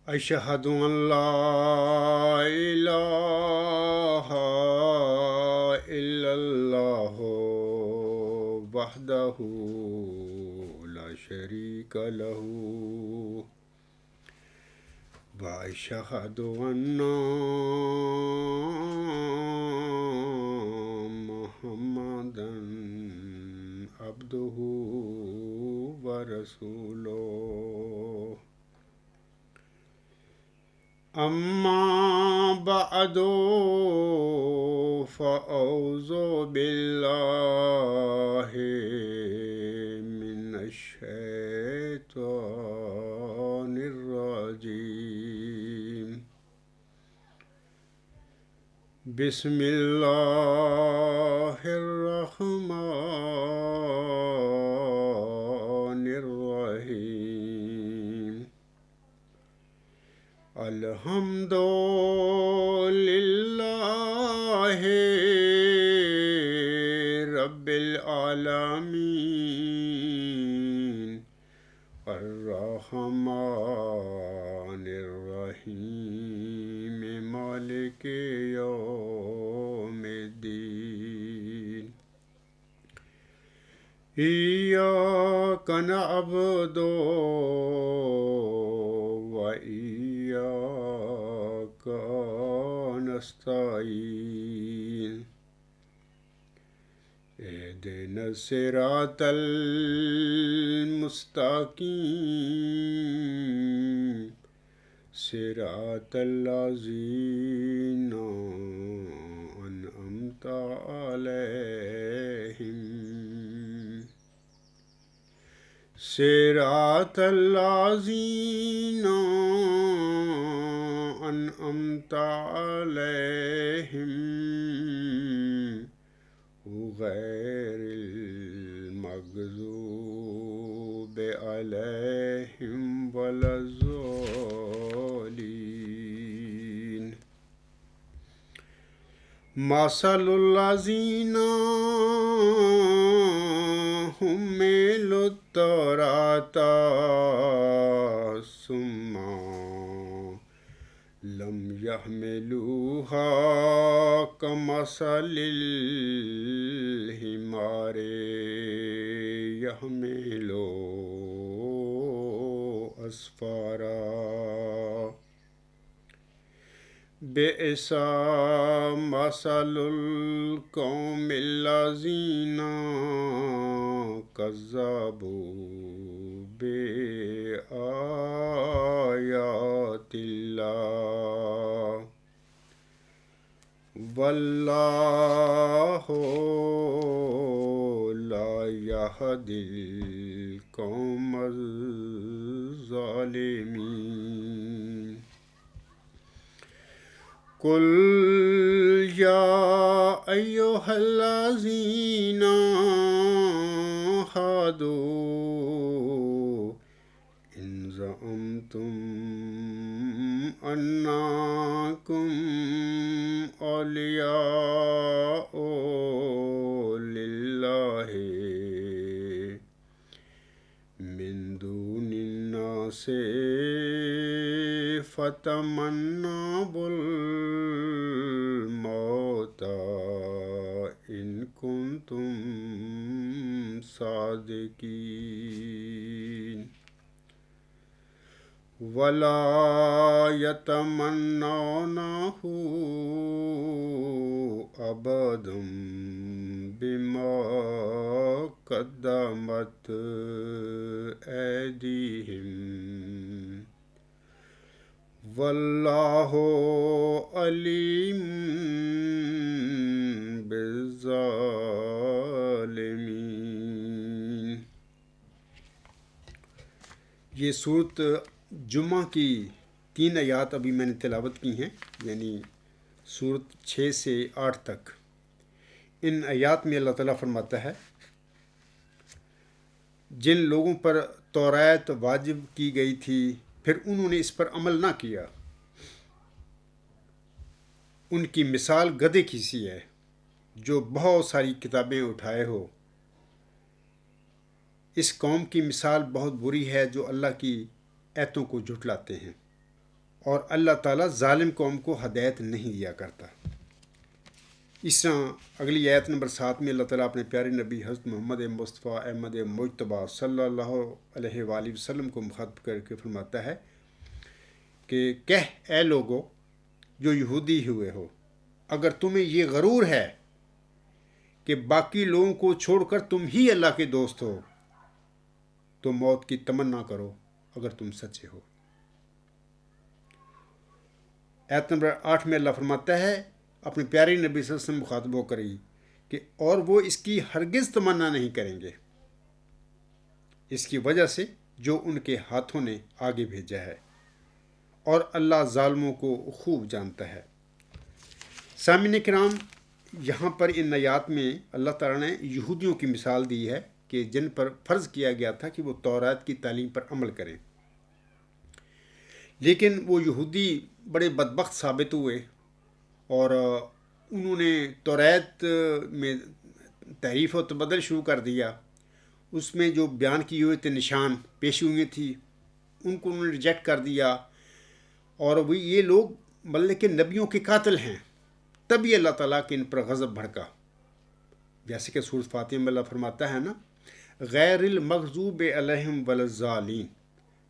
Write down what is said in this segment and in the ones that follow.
أشهد أن لا إله إلا الله وحده لا شريك له وأشهد أن محمدا عبده ورسوله أما بعد فأعوذ بالله من الشيطان الرجيم بسم الله الرحمن الرحيم الحمد لله رب العالمين الرحمن الرحيم مالك يوم الدين إياك نعبد وإياك نستعين اهدنا الصراط المستقيم صراط الذين أنعمت عليهم صراط الذين أنعمت عليهم غير المغضوب عليهم ولا الضالين مثل الذين حملوا التوراة ثم لم يحملوها كمثل الحمار يحمل أسفارا بئس مثل القوم الذين كذبوا بآيات الله والله لا يهدي القوم الظالمين قل يا أيها الذين هادوا إن زعمتم أنكم أولياء لله من دون الناس فتمنوا الموت إن كنتم صادقين ولا يتمنونه أبدا بما قدمت أيديهم والله عليم بالظالمین۔ یہ صورت جمعہ کی 3 آیات ابھی میں نے تلاوت کی ہیں، یعنی صورت 6 سے 8 تک۔ ان آیات میں اللہ تعالیٰ فرماتا ہے جن لوگوں پر تورات واجب کی گئی تھی پھر انہوں نے اس پر عمل نہ کیا، ان کی مثال گدھے کی سی ہے جو بہت ساری کتابیں اٹھائے ہو۔ اس قوم کی مثال بہت بری ہے جو اللہ کی ایتوں کو جھٹلاتے ہیں۔ اور اللہ تعالیٰ ظالم قوم کو ہدایت نہیں دیا کرتا۔ اس طرح اگلی آیت نمبر 7 میں اللہ تعالیٰ اپنے پیارے نبی حضرت محمد مصطفیٰ احمد مجتبیٰ صلی اللہ علیہ وآلہ وسلم کو مخاطب کر کے فرماتا ہے کہ کہہ اے لوگو جو یہودی ہوئے ہو، اگر تمہیں یہ غرور ہے کہ باقی لوگوں کو چھوڑ کر تم ہی اللہ کے دوست ہو تو موت کی تمنا کرو اگر تم سچے ہو۔ آیت نمبر 8 میں اللہ فرماتا ہے اپنے پیارے نبی صلی اللہ علیہ وسلم مخاطب ہو کر ہی کہ اور وہ اس کی ہرگز تمنا نہیں کریں گے، اس کی وجہ سے جو ان کے ہاتھوں نے آگے بھیجا ہے، اور اللہ ظالموں کو خوب جانتا ہے۔ سامعین کرام، یہاں پر ان آیات میں اللہ تعالیٰ نے یہودیوں کی مثال دی ہے کہ جن پر فرض کیا گیا تھا کہ وہ تورات کی تعلیم پر عمل کریں، لیکن وہ یہودی بڑے بدبخت ثابت ہوئے اور انہوں نے تورات میں تحریف و تبدل شروع کر دیا۔ اس میں جو بیان کیے ہوئے تھے نشان پیشی ہوئی تھی ان کو انہوں نے ریجیکٹ کر دیا، اور وہ یہ لوگ مطلب کہ نبیوں کے قاتل ہیں۔ تبھی اللہ تعالیٰ کے ان پر غضب بھڑکا، جیسے کہ سورۃ فاتحہ میں اللہ فرماتا ہے نا، غیر المغضوب علیہم ولا الضالین،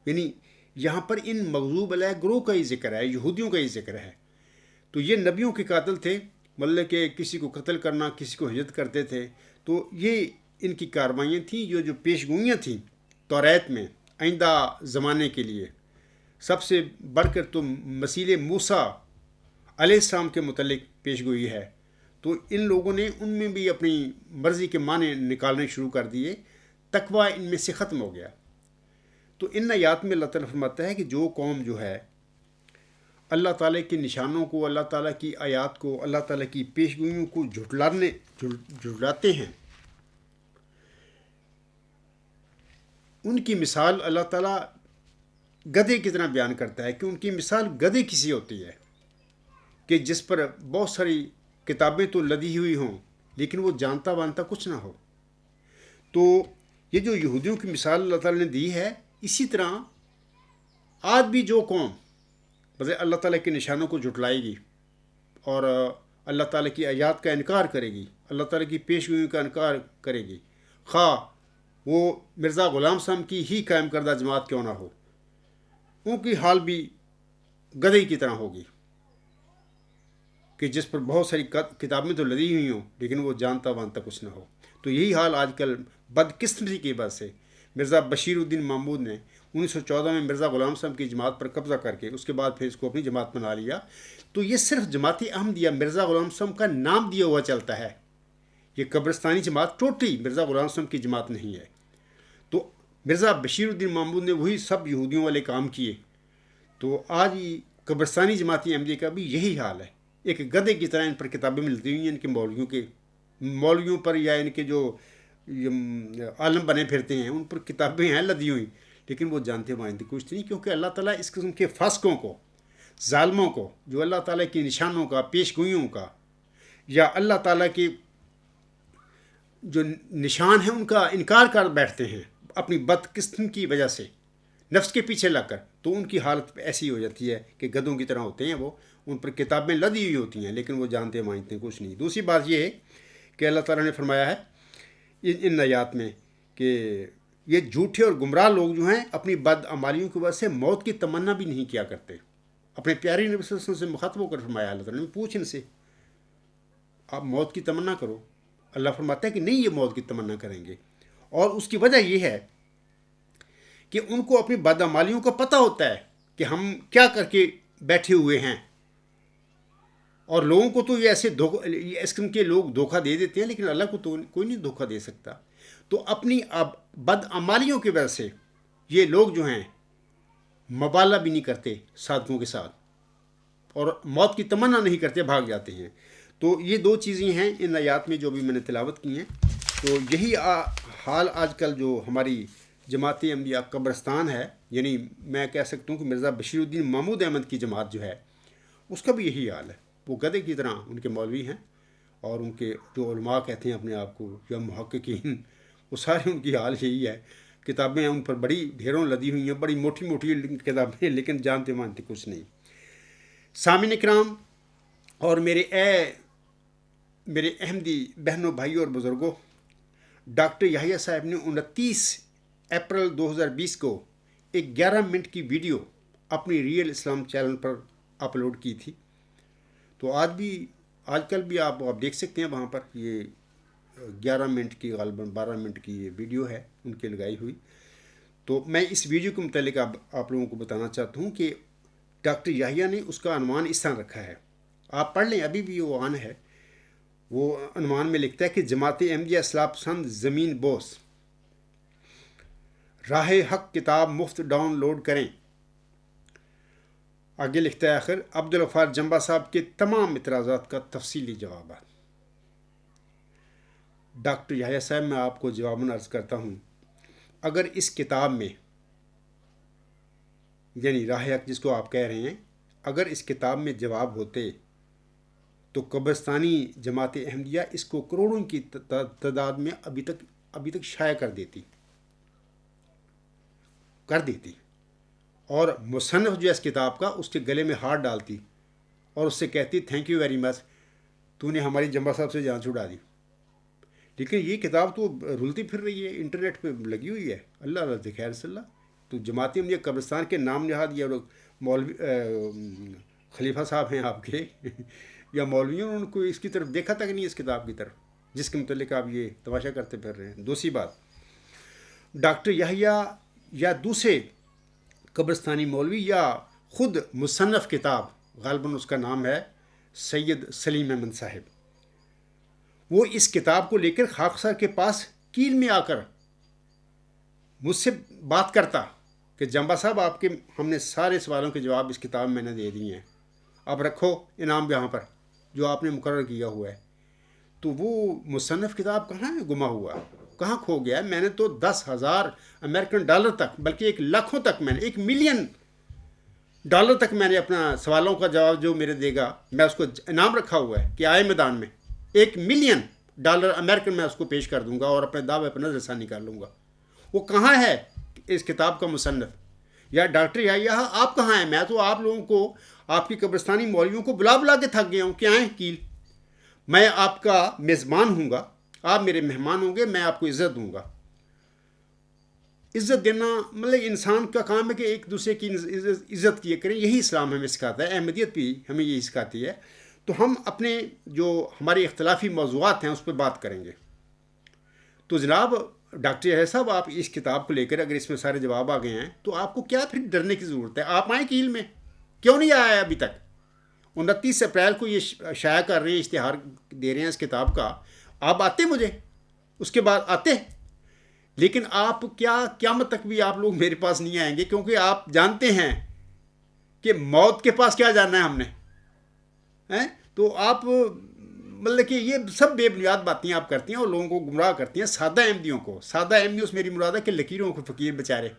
یعنی یہاں پر ان مغضوب علیہ گروہ کا ہی ذکر ہے، یہودیوں کا ہی ذکر ہے۔ تو یہ نبیوں کے قاتل تھے، مطلب کہ کسی کو قتل کرنا، کسی کو ہجرت کرتے تھے۔ تو یہ ان کی کاروائیاں تھیں جو پیش گوئیاں تھیں تورات میں آئندہ زمانے کے لیے۔ سب سے بڑھ کر تو مسیح موسیٰ علیہ السلام کے متعلق پیش گوئی ہے۔ تو ان لوگوں نے ان میں بھی اپنی مرضی کے معنی نکالنے شروع کر دیے، تقویٰ ان میں سے ختم ہو گیا۔ تو ان آیات میں اللہ تعالیٰ فرماتا ہے کہ جو قوم جو ہے اللہ تعالیٰ کے نشانوں کو، اللہ تعالیٰ کی آیات کو، اللہ تعالیٰ کی پیش گوئیوں کو جھٹلاتے ہیں، ان کی مثال اللہ تعالیٰ گدھے کی طرح بیان کرتا ہے کہ ان کی مثال گدھے کی سی ہوتی ہے کہ جس پر بہت ساری کتابیں تو لدی ہوئی ہوں لیکن وہ جانتا وانتا کچھ نہ ہو۔ تو یہ جو یہودیوں کی مثال اللہ تعالیٰ نے دی ہے، اسی طرح آج بھی جو قوم مطلب اللہ تعالیٰ کے نشانوں کو جھٹلائے گی اور اللہ تعالیٰ کی آیات کا انکار کرے گی، اللہ تعالیٰ کی پیش گوئیوں کا انکار کرے گی، خواہ وہ مرزا غلام صاحب کی ہی قائم کردہ جماعت کیوں نہ ہو، ان کی حال بھی گدھے کی طرح ہوگی کہ جس پر بہت ساری کتابیں تو لدی ہوئی ہوں لیکن وہ جانتا وانتا کچھ نہ ہو۔ تو یہی حال آج کل بدقسمتی کی وجہ سے مرزا بشیر الدین محمود نے 1914 میں مرزا غلام صاحب کی جماعت پر قبضہ کر کے اس کے بعد پھر اس کو اپنی جماعت بنا لیا۔ تو یہ صرف جماعت احمدیہ مرزا غلام صاحب کا نام دیا ہوا چلتا ہے، یہ قبرستانی جماعت ٹوٹلی مرزا غلام صاحب کی جماعت نہیں ہے۔ تو مرزا بشیر الدین محمود نے وہی سب یہودیوں والے کام کیے۔ تو آج قبرستانی جماعت احمدیہ کا بھی یہی حال ہے، ایک گدھے کی طرح ان پر کتابیں ملتی ہوئی ہیں، ان کے مولویوں پر یا ان کے جو عالم بنے پھرتے ہیں ان پر کتابیں ہیں لدی ہوئی، لیکن وہ جانتے مانتے کچھ نہیں، کیونکہ اللہ تعالیٰ اس قسم کے فاسقوں کو، ظالموں کو، جو اللہ تعالیٰ کی نشانوں کا، پیش گوئیوں کا یا اللہ تعالیٰ کے جو نشان ہیں ان کا انکار کر بیٹھتے ہیں اپنی بدقسمتی کی وجہ سے، نفس کے پیچھے لگ کر، تو ان کی حالت ایسی ہو جاتی ہے کہ گدھوں کی طرح ہوتے ہیں وہ، ان پر کتابیں لدی ہوئی ہوتی ہیں لیکن وہ جانتے مانتے کچھ نہیں۔ دوسری بات یہ ہے کہ اللہ تعالیٰ نے فرمایا ہے ان آیات میں کہ یہ جھوٹے اور گمراہ لوگ جو ہیں اپنی بد عمالیوں کی وجہ سے موت کی تمنا بھی نہیں کیا کرتے۔ اپنے پیارے نبی صلی اللہ علیہ وسلم سے مخاطب ہو کر فرمایا اللہ تعالیٰ نے، پوچھ ان سے آپ موت کی تمنا کرو۔ اللہ فرماتا ہے کہ نہیں، یہ موت کی تمنا کریں گے، اور اس کی وجہ یہ ہے کہ ان کو اپنی بد عمالیوں کا پتہ ہوتا ہے کہ ہم کیا کر کے بیٹھے ہوئے ہیں، اور لوگوں کو تو یہ ایسے اس قسم کے لوگ دھوکہ دے دیتے ہیں لیکن اللہ کو تو کوئی نہیں دھوکہ دے سکتا۔ تو اپنی بد عمالیوں کی وجہ سے یہ لوگ جو ہیں مبالغہ بھی نہیں کرتے صادقوں کے ساتھ، اور موت کی تمنا نہیں کرتے، بھاگ جاتے ہیں۔ تو یہ دو چیزیں ہیں ان آیات میں جو بھی میں نے تلاوت کی ہیں۔ تو یہی حال آج کل جو ہماری جماعت احمدیہ قبرستان ہے، یعنی میں کہہ سکتا ہوں کہ مرزا بشیر الدین محمود احمد کی جماعت جو ہے اس کا بھی یہی حال ہے۔ وہ گدھے کی طرح ان کے مولوی ہیں، اور ان کے جو علماء کہتے ہیں اپنے آپ کو یا محققین، وہ سارے ان کی حال یہی ہے، کتابیں ان پر بڑی ڈھیروں لدی ہوئی ہیں، بڑی موٹی موٹی کتابیں، لیکن جانتے مانتے کچھ نہیں۔ سامعین اکرام اور میرے احمدی بہنوں بھائیوں اور بزرگوں، ڈاکٹر یحییٰ صاحب نے 29 اپریل 2020 کو ایک 11 منٹ کی ویڈیو اپنی ریئل اسلام چینل پر اپلوڈ کی تھی. تو آج کل بھی آپ دیکھ سکتے ہیں وہاں پر یہ 11 منٹ کی، غالباً 12 منٹ کی یہ ویڈیو ہے ان کی لگائی ہوئی. تو میں اس ویڈیو کے متعلق آپ لوگوں کو بتانا چاہتا ہوں کہ ڈاکٹر یحییٰ نے اس کا عنوان اس طرح رکھا ہے، آپ پڑھ لیں، ابھی بھی وہ آن ہے. وہ عنوان میں لکھتا ہے کہ جماعت احمدیہ اصلاح پسند زمین بوس، راہ حق کتاب مفت ڈاؤن لوڈ کریں. آگے لکھتا ہے آخر عبدالغفار جمبا صاحب کے تمام اعتراضات کا تفصیلی جوابات. ڈاکٹر یحییٰ صاحب، میں آپ کو جواباً عرض کرتا ہوں، اگر اس کتاب میں، یعنی راہ حق جس کو آپ کہہ رہے ہیں، اگر اس کتاب میں جواب ہوتے تو قبرستانی جماعت احمدیہ اس کو کروڑوں کی تعداد میں ابھی تک شائع کر دیتی اور مصنف جو ہے اس کتاب کا اس کے گلے میں ہاتھ ڈالتی اور اس سے کہتی تھینک یو ویری مچ، تو نے ہماری جمبا صاحب سے جان چھڑا دی. لیکن یہ کتاب تو رلتی پھر رہی ہے، انٹرنیٹ پہ لگی ہوئی ہے. اللہ رضی خیر صلی اللہ. تو جماعت احمدیہ قبرستان کے نام نہاد یہ لوگ مولوی خلیفہ صاحب ہیں آپ کے یا مولویوں نے ان کو اس کی طرف دیکھا تک نہیں، اس کتاب کی طرف جس کے متعلق آپ یہ تماشا کرتے پھر رہے ہیں. دوسری بات، ڈاکٹر یحییٰ یا دوسرے قبرستانی مولوی یا خود مصنف کتاب، غالباً اس کا نام ہے سید سلیم احمد صاحب، وہ اس کتاب کو لے کر خاکسار کے پاس کیل میں آ کر مجھ سے بات کرتا کہ جمبا صاحب ہم نے سارے سوالوں کے جواب اس کتاب میں نے دے دیے ہیں، اب رکھو انعام یہاں پر جو آپ نے مقرر کیا ہوا ہے. تو وہ مصنف کتاب کہاں ہے گما ہوا، کہاں کھو گیا ہے؟ میں نے تو 10,000 امریکن ڈالر تک، بلکہ 1 لاکھوں تک، میں نے 1 ملین ڈالر تک میں نے اپنا سوالوں کا جواب جو میرے دے گا، میں اس کو انعام رکھا ہوا ہے کہ آئے میدان میں 1 ملین ڈالر امریکن میں اس کو پیش کر دوں گا اور اپنے دعوے پر نظر ثانی کر لوں گا. وہ کہاں ہے اس کتاب کا مصنف؟ یا ڈاکٹر یحییٰ آپ کہاں ہیں؟ میں تو آپ لوگوں کو، آپ کی قبرستانی مولویوں کو بلا کے تھک گیا ہوں کہ آئیں کیل، میں آپ کا میزبان ہوں گا، آپ میرے مہمان ہوں گے، میں آپ کو عزت دوں گا. عزت دینا مطلب انسان کا کام ہے کہ ایک دوسرے کی عزت کیا کریں، یہی اسلام ہمیں سکھاتا ہے، احمدیت بھی ہمیں یہی سکھاتی ہے. تو ہم اپنے جو ہمارے اختلافی موضوعات ہیں اس پہ بات کریں گے. تو جناب ڈاکٹر یحییٰ صاحب، آپ اس کتاب کو لے کر اگر اس میں سارے جواب آ گئے ہیں تو آپ کو کیا پھر ڈرنے کی ضرورت ہے؟ آپ آئیں کیل میں، کیوں نہیں آیا ابھی تک؟ 29 اپریل کو یہ شائع کر رہے ہیں، اشتہار دے رہے ہیں اس کتاب کا، آپ آتے مجھے اس کے بعد آتے. لیکن آپ قیامت تک بھی آپ لوگ میرے پاس نہیں آئیں گے، کیونکہ آپ جانتے ہیں کہ موت کے پاس کیا جانا ہے ہم نے. تو آپ مطلب کہ یہ سب بے بنیاد باتیں آپ کرتی ہیں اور لوگوں کو گمراہ کرتی ہیں، سادہ احمدیوں کو. سادہ احمدیوں سے میری مراد ہے کہ لکیروں کو، فقیر بیچارے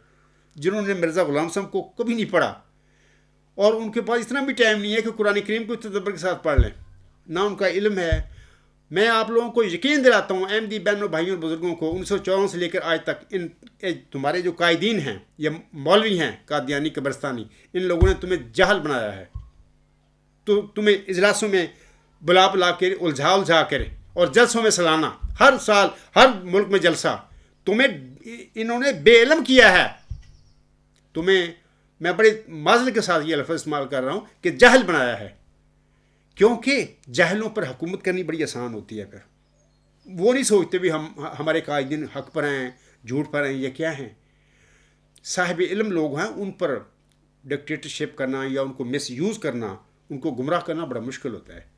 جنہوں نے مرزا غلام صاحب کو کبھی نہیں پڑھا اور ان کے پاس اتنا بھی ٹائم نہیں ہے کہ قرآن کریم کو تدبر کے ساتھ پڑھ لیں، نہ ان کا علم ہے. میں آپ لوگوں کو یقین دلاتا ہوں، احمدی بہنوں بھائیوں اور بزرگوں کو، 1954 سے لے کر آج تک تمہارے جو قائدین ہیں یا مولوی ہیں قادیانی قبرستانی، ان لوگوں نے تمہیں جاہل بنایا ہے. تو تمہیں اجلاسوں میں بلا کے الجھا کر اور جلسوں میں سلانا، ہر سال ہر ملک میں جلسہ، تمہیں انہوں نے بے علم کیا ہے. تمہیں میں بڑے معذرت کے ساتھ یہ لفظ استعمال کر رہا ہوں کہ جاہل بنایا ہے، کیونکہ جاہلوں پر حکومت کرنی بڑی آسان ہوتی ہے. پھر وہ نہیں سوچتے بھی ہمارے قائدین حق پر ہیں، جھوٹ پر ہیں یا کیا ہیں. صاحب علم لوگ ہیں، ان پر ڈکٹیٹرشپ کرنا یا ان کو مس یوز کرنا، ان کو گمراہ کرنا بڑا مشکل ہوتا ہے.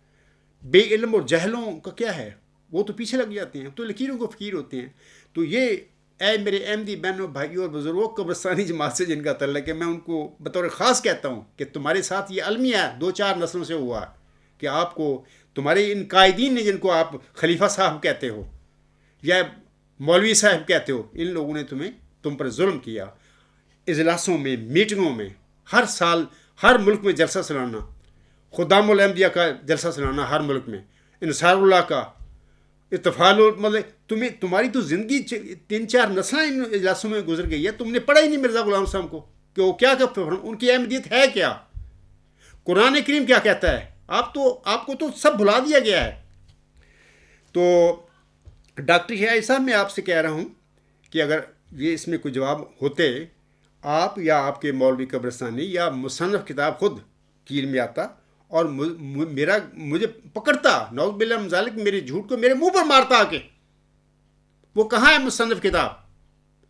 بے علم اور جاہلوں کا کیا ہے، وہ تو پیچھے لگ جاتے ہیں، تو لکیروں کو فقیر ہوتے ہیں. تو یہ اے میرے احمدی بہنوں بھائیوں اور بزرگوں، قبرستانی جماعت سے جن کا تعلق ہے، میں ان کو بطور خاص کہتا ہوں کہ تمہارے ساتھ یہ المیہ ہے 2-4 نسلوں سے ہوا کہ آپ کو تمہارے ان قائدین نے، جن کو آپ خلیفہ صاحب کہتے ہو یا مولوی صاحب کہتے ہو، ان لوگوں نے تم پر ظلم کیا. اجلاسوں میں، میٹنگوں میں، ہر سال ہر ملک میں جلسہ سلانا، خدام الانبیاء کا جلسہ سلانا ہر ملک میں، انصار اللہ کا، اتفاق، مطلب تمہاری تو زندگی 3-4 نسلیں ان اجلاسوں میں گزر گئی ہے. تم نے پڑھا ہی نہیں مرزا غلام صاحب کو کہ وہ کیا ان کی احمدیت ہے کیا. قرآن کریم کیا کہتا ہے؟ آپ کو تو سب بھلا دیا گیا ہے. تو ڈاکٹر شاہد صاحب میں آپ سے کہہ رہا ہوں کہ اگر یہ اس میں کوئی جواب ہوتے، آپ یا آپ کے مولوی قبرستانی یا مصنف کتاب خود کیل میں آتا اور مجھے پکڑتا، نعوذ باللہ من ذالک، میرے جھوٹ کو میرے منہ پر مارتا آ کے. وہ کہاں ہے مصنف کتاب؟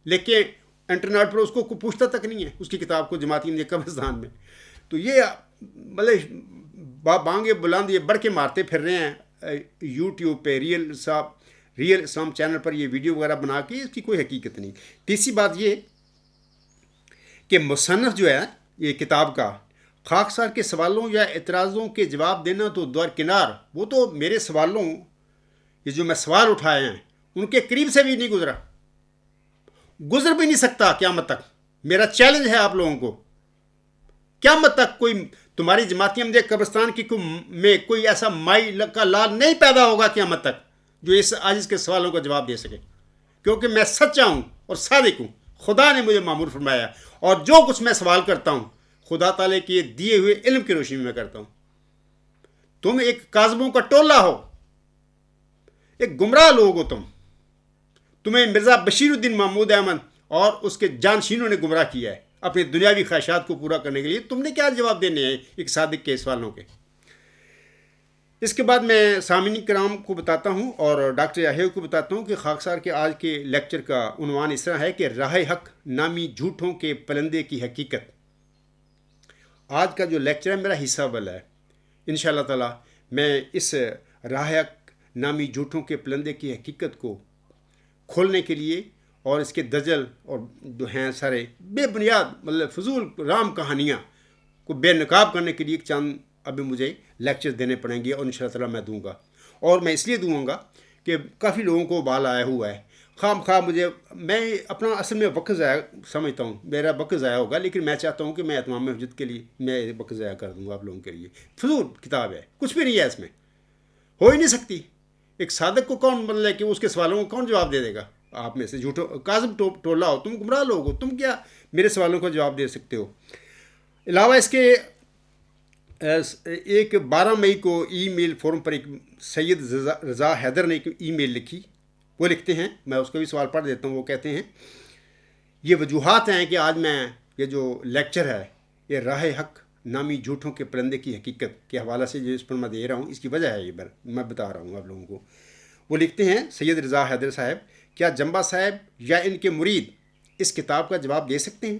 لیکن انٹرنیٹ پر اس کو کوئی پوچھتا تک نہیں ہے اس کی کتاب کو جماعتی احمدیہ قبرستان میں. تو یہ مطلب بانگے بلند یہ بڑھ کے مارتے پھر رہے ہیں یوٹیوب پہ، ریئل اسلام چینل پر یہ ویڈیو وغیرہ بنا کے. اس کی کوئی حقیقت نہیں. تیسری بات یہ کہ مصنف جو ہے یہ کتاب کا، خاکسار کے سوالوں یا اعتراضوں کے جواب دینا تو درکنار، وہ تو میرے سوالوں، یہ جو میں سوال اٹھائے ہیں ان کے قریب سے بھی نہیں گزر بھی نہیں سکتا قیامت تک. میرا چیلنج ہے آپ لوگوں کو، قیامت تک کوئی تمہاری جماعتی احمدیہ قبرستان کی میں کوئی ایسا مائی کا لال نہیں پیدا ہوگا قیامت تک جو اس عاجز کے سوالوں کا جواب دے سکے. کیونکہ میں سچا ہوں اور صادق ہوں. خدا نے مجھے معمور فرمایا، اور جو کچھ میں سوال کرتا ہوں خدا تعالیٰ کے دیے ہوئے علم کی روشنی میں کرتا ہوں. تم ایک کاذبوں کا ٹولہ ہو، ایک گمراہ لوگ ہو. تمہیں مرزا بشیر الدین محمود احمد اور اس کے جانشینوں نے گمراہ کیا ہے اپنے دنیاوی خواہشات کو پورا کرنے کے لیے. تم نے کیا جواب دینے ہیں ایک صادق کے سوالوں کے؟ اس کے بعد میں سامعین کرام کو بتاتا ہوں اور ڈاکٹر یحییٰ کو بتاتا ہوں کہ خاکسار کے آج کے لیکچر کا عنوان اس طرح ہے کہ راہ حق نامی جھوٹوں کے پلندے کی حقیقت. آج کا جو لیکچر ہے میرا حصہ والا ہے. انشاءاللہ تعالی میں اس راہ حق نامی جھوٹوں کے پلندے کی حقیقت کو کھولنے کے لیے اور اس کے دجل اور جو ہیں سارے بے بنیاد مطلب فضول رام کہانیاں کو بے نقاب کرنے کے لیے ایک چند ابھی مجھے لیکچر دینے پڑیں گے، اور انشاءاللہ تعالی میں دوں گا. اور میں اس لیے دوں گا کہ کافی لوگوں کو بال آیا ہوا ہے. خواہ میں اپنا اصل میں وقت ضائع سمجھتا ہوں، میرا وقت ضائع ہوگا، لیکن میں چاہتا ہوں کہ میں اتمام مسجد کے لیے میں وقت ضائع کر دوں گا آپ لوگوں کے لیے. فضول کتاب ہے، کچھ بھی نہیں ہے اس میں، ہو ہی نہیں سکتی. ایک صادق کو کون کہ اس کے سوالوں کو کون جواب دے دے گا؟ آپ میں سے جھوٹو کاذب ٹولہ ہو، تم گمراہ لوگ ہو، تم کیا میرے سوالوں کا جواب دے سکتے ہو؟ علاوہ اس کے ایک 12 مئی کو ای میل فورم پر ایک سید رضا حیدر نے ایک ای میل لکھی. وہ لکھتے ہیں، میں اس کا بھی سوال پڑھ دیتا ہوں. وہ کہتے ہیں یہ وجوہات ہیں کہ آج میں یہ جو لیکچر ہے یہ راہ حق نامی جھوٹوں کے پرندے کی حقیقت کے حوالہ سے جو اس پر میں دے رہا ہوں، اس کی وجہ ہے یہ میں بتا رہا ہوں آپ لوگوں کو. وہ لکھتے ہیں سید رضا حیدر صاحب، کیا جمبا صاحب یا ان کے مرید اس کتاب کا جواب دے سکتے ہیں؟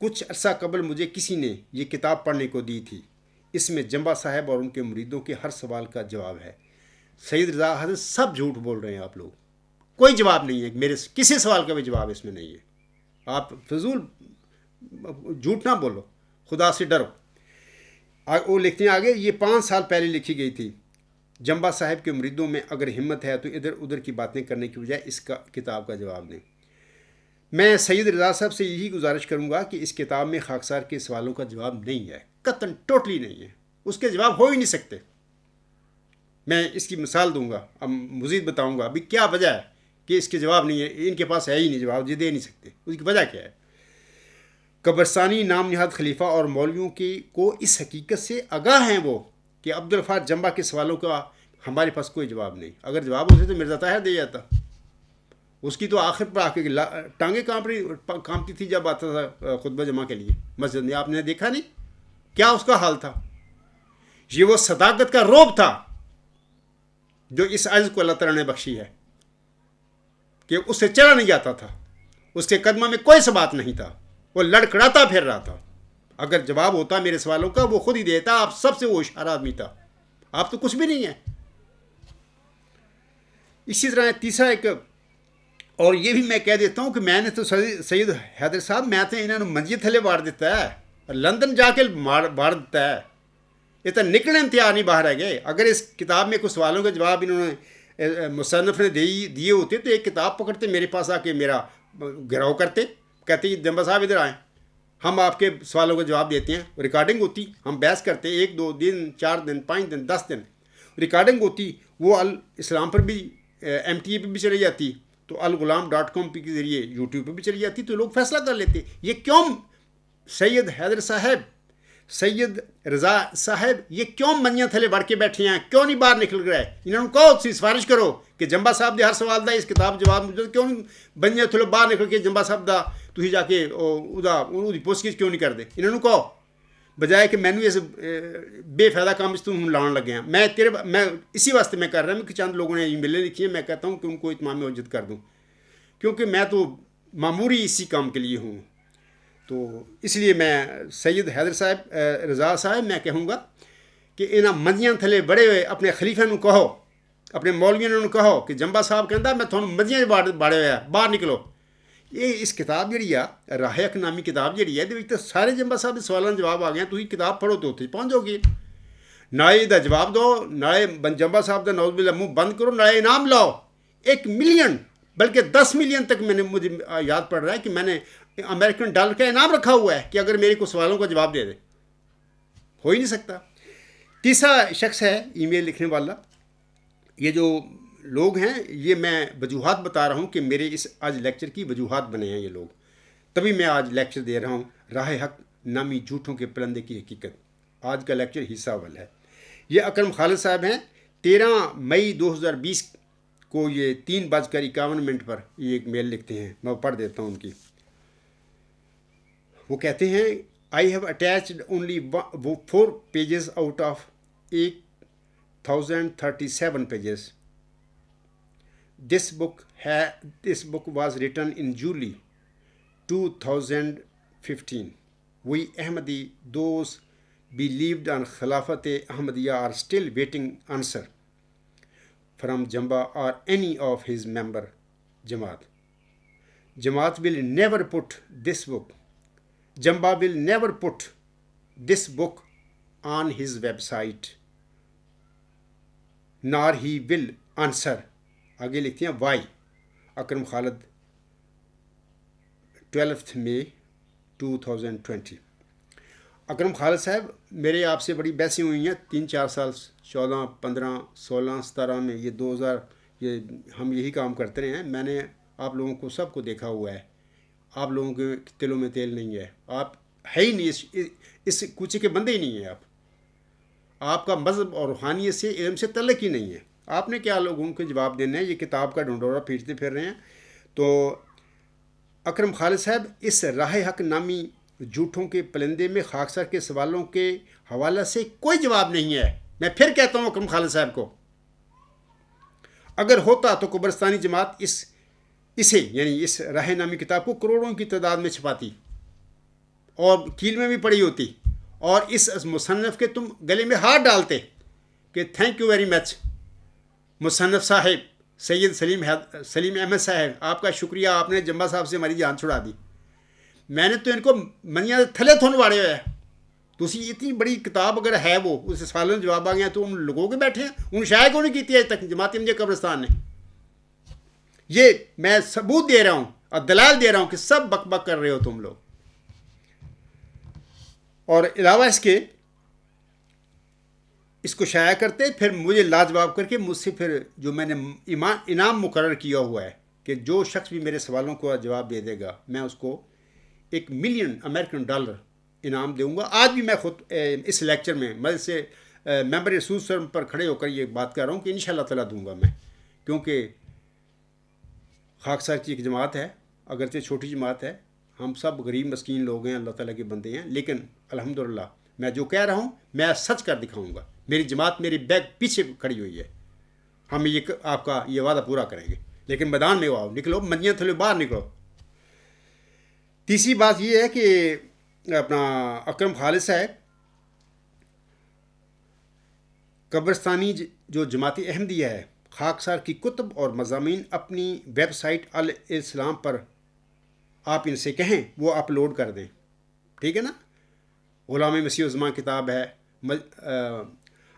کچھ عرصہ قبل مجھے کسی نے یہ کتاب پڑھنے کو دی تھی. اس میں جمبا صاحب اور ان کے مریدوں کے ہر سوال کا جواب ہے. سید رضا حضرت سب جھوٹ بول رہے ہیں آپ لوگ، کوئی جواب نہیں ہے، میرے کسی سوال کا بھی جواب اس میں نہیں ہے. آپ فضول جھوٹ نہ بولو، خدا سے ڈرو. وہ لکھتے ہیں آگے، یہ 5 سال پہلے لکھی گئی تھی. جمبا صاحب کے مریدوں میں اگر ہمت ہے تو ادھر ادھر کی باتیں کرنے کی بجائے اس کا کتاب کا جواب دیں. میں سید رضا صاحب سے یہی گزارش کروں گا کہ اس کتاب میں خاکسار کے سوالوں کا جواب نہیں ہے، قطعاً ٹوٹلی نہیں ہے، اس کے جواب ہو ہی نہیں سکتے. میں اس کی مثال دوں گا، اب مزید بتاؤں گا ابھی کیا وجہ ہے کہ اس کے جواب نہیں ہے، ان کے پاس ہے ہی نہیں جواب، دے نہیں سکتے. اس کی وجہ کیا ہے؟ قبرستانی نام نہاد خلیفہ اور مولویوں کو اس حقیقت سے آگاہ ہیں وہ کہ عبدالغفار جمبا کے سوالوں کا ہمارے پاس کوئی جواب نہیں. اگر جواب ہوتے تو مرزا طاہر دے جاتا. اس کی تو آخر پر آ کے ٹانگیں کانپتی تھی جب آتا تھا خطبہ جمعہ کے لیے مسجد میں. آپ نے دیکھا نہیں کیا اس کا حال تھا؟ یہ وہ صداقت کا روب تھا جو اس عجز کو اللہ تعالیٰ نے بخشی ہے کہ اس سے چلا نہیں جاتا تھا، اس کے قدموں میں کوئی ثبات نہیں تھا، وہ لڑکڑاتا پھر رہا تھا. اگر جواب ہوتا میرے سوالوں کا وہ خود ہی دیتا. آپ سب سے وہ ہوشیار آدمی تھا، آپ تو کچھ بھی نہیں ہیں. اسی طرح تیسرا ایک اور یہ بھی میں کہہ دیتا ہوں کہ میں نے تو سید حیدر صاحب میں تو انہوں نے منجی تھلے باڑ دیتا ہے اور لندن جا کے باڑ دیتا ہے. یہ تو نکلنے انتہار نہیں باہر آ گئے. اگر اس کتاب میں کچھ سوالوں کے جواب انہوں نے مصنف نے دیے ہوتے تو ایک کتاب پکڑتے میرے پاس آ کے میرا گھراؤ کرتے، کہتے جمبا صاحب ادھر آئیں، ہم آپ کے سوالوں کا جواب دیتے ہیں. ریکارڈنگ ہوتی، ہم بحث کرتے 1 2 دن 4 دن 5 دن 10 دن ریکارڈنگ ہوتی. وہ الاسلام پر بھی MTA پہ بھی چلی جاتی، تو الغلام.com کے ذریعے یوٹیوب پہ بھی چلی جاتی، تو لوگ فیصلہ کر لیتے. یہ کیوں سید حیدر صاحب سید رضا صاحب یہ کیوں منیاں تھلے بڑھ کے بیٹھے ہیں, کیوں نہیں باہر نکل رہے؟ انہوں نے کہو سی سفارش کرو کہ جمبا صاحب دے ہر سوال دا اس کتاب جواب موجود, کیوں نہیں منیاں تھلے باہر نکل کے جمبا صاحب دا تھی جا کے وہ پوچھ گچھ کیوں نہیں کرتے؟ انہوں نے کہو بجائے کہ میں اس بے فائدہ کام اس ہوں لان لگے ہیں. میں اسی واسطے میں کر رہا ہوں کہ چند لوگوں نے ای میلیں لکھی ہیں, میں کہتا ہوں کہ ان کو اتمام حجت کر دوں, کیونکہ میں تو معموری اسی کام کے لیے ہوں. تو اس لیے میں سید حیدر صاحب رضا صاحب میں کہوں گا کہ انہاں مدیاں تھلے بڑے ہوئے اپنے خلیفے نو کہو, اپنے مولویوں نو کہو کہ جمبا صاحب کہندا میں تھانوں مدیاں باڑے ہوئے باہر نکلو. یہ اس کتاب جڑی ہے راہ حق نامی کتاب جڑی ہے یہ سارے جمبا صاحب کے سوالوں جواب آ گئے. تھی کتاب پڑھو تو اتنے پہنچ جاؤ گی, نالے دا جواب دو, نالے جمبا صاحب کا نوز باللہ منہ بند کرو, نالے انعام لاؤ. 1 ملین بلکہ 10 ملین تک مجھے یاد پڑ رہا ہے کہ میں نے امریکن ڈالر کا انعام رکھا ہوا ہے کہ اگر میرے کو سوالوں کا جواب دے دے. ہو ہی نہیں سکتا. تیسرا شخص ہے ای میل لکھنے والا. یہ جو لوگ ہیں یہ میں وجوہات بتا رہا ہوں کہ میرے اس آج لیکچر کی وجوہات بنے ہیں یہ لوگ, تبھی میں آج لیکچر دے رہا ہوں راہ حق نامی جھوٹوں کے پرندے کی حقیقت. آج کا لیکچر حصہ اول ہے. یہ اکرم خالد صاحب ہیں. 13 مئی 2020 کو یہ 3:51 پر یہ ایک میل لکھتے ہیں. میں پڑھ دیتا ہوں ان کی. وہ کہتے ہیں I have attached only 4 pages out of 8,037 pages. This book was written in July 2015. We Ahmadi, those believed on Khilafat Ahmadiyya, are still waiting answer from Jamba or any of his member Jamaat. Jamaat will never put this book. Jamba will never put this book on his website, nor he will answer. آگے لکھتے ہیں Y. اکرم خالد 12 مئی 2020. اکرم خالد صاحب میرے آپ سے بڑی بحثیں ہوئی ہیں 3-4 سال, 14, 15, 16, 17 میں. یہ 2000 یہ ہم یہی کام کرتے رہے ہیں. میں نے آپ لوگوں کو سب کو دیکھا ہوا ہے. آپ لوگوں کے دلوں میں تیل نہیں ہے. آپ ہے ہی نہیں, اس کوچے کے بندے ہی نہیں ہیں. آپ کا مذہب اور روحانیت سے علم سے تعلق ہی نہیں ہے. آپ نے کیا لوگوں کے جواب دینے ہیں؟ یہ کتاب کا ڈھنڈورا پھینچتے پھر رہے ہیں. تو اکرم خالد صاحب اس راہ حق نامی جھوٹوں کے پلندے میں خاکسار کے سوالوں کے حوالے سے کوئی جواب نہیں ہے. میں پھر کہتا ہوں اکرم خالد صاحب کو, اگر ہوتا تو قبرستانی جماعت اسے یعنی اس راہ نامی کتاب کو کروڑوں کی تعداد میں چھپاتی اور کیل میں بھی پڑی ہوتی, اور اس مصنف کے تم گلے میں ہاتھ ڈالتے کہ تھینک یو ویری مچ مصنف صاحب سید سلیم احمد صاحب, آپ کا شکریہ, آپ نے جمبا صاحب سے ہماری جان چھڑا دی. میں نے تو ان کو منیاں تھلے تھون واڑے ہوئے. تھی اتنی بڑی کتاب اگر ہے وہ اس سوالوں میں جواب آ گیا تو ان لوگوں کے بیٹھے ہیں. ان شائع کو نہیں کی تک جماعت احمدیہ قبرستان نے. یہ میں ثبوت دے رہا ہوں اور دلائل دے رہا ہوں کہ سب بک بک کر رہے ہو تم لوگ. اور علاوہ اس کے اس کو شائع کرتے پھر مجھے لاجواب کر کے مجھ سے پھر جو میں نے انعام مقرر کیا ہوا ہے کہ جو شخص بھی میرے سوالوں کو جواب دے دے گا میں اس کو 1 ملین امریکن ڈالر انعام دوں گا. آج بھی میں خود اس لیکچر میں میں سے ممبر رسول سرم پر کھڑے ہو کر یہ بات کر رہا ہوں کہ انشاءاللہ تعالیٰ دوں گا میں, کیونکہ خاکسار کی ایک جماعت ہے, اگرچہ چھوٹی جماعت ہے, ہم سب غریب مسکین لوگ ہیں, اللہ تعالیٰ کے بندے ہیں, لیکن الحمدللہ میں جو کہہ رہا ہوں میں سچ کر دکھاؤں گا. میری جماعت میری بیگ پیچھے کھڑی ہوئی ہے. ہم یہ آپ کا یہ وعدہ پورا کریں گے, لیکن میدان میں آؤ, نکلو, منجیاں تھلے باہر نکلو. تیسری بات یہ ہے کہ اپنا اکرم خالد صاحب قبرستانی جو جماعت احمدیہ ہے خاکسار کی کتب اور مضامین اپنی ویب سائٹ الاسلام پر آپ ان سے کہیں وہ اپلوڈ کر دیں. ٹھیک ہے نا. غلام مسیح الزمان کتاب ہے,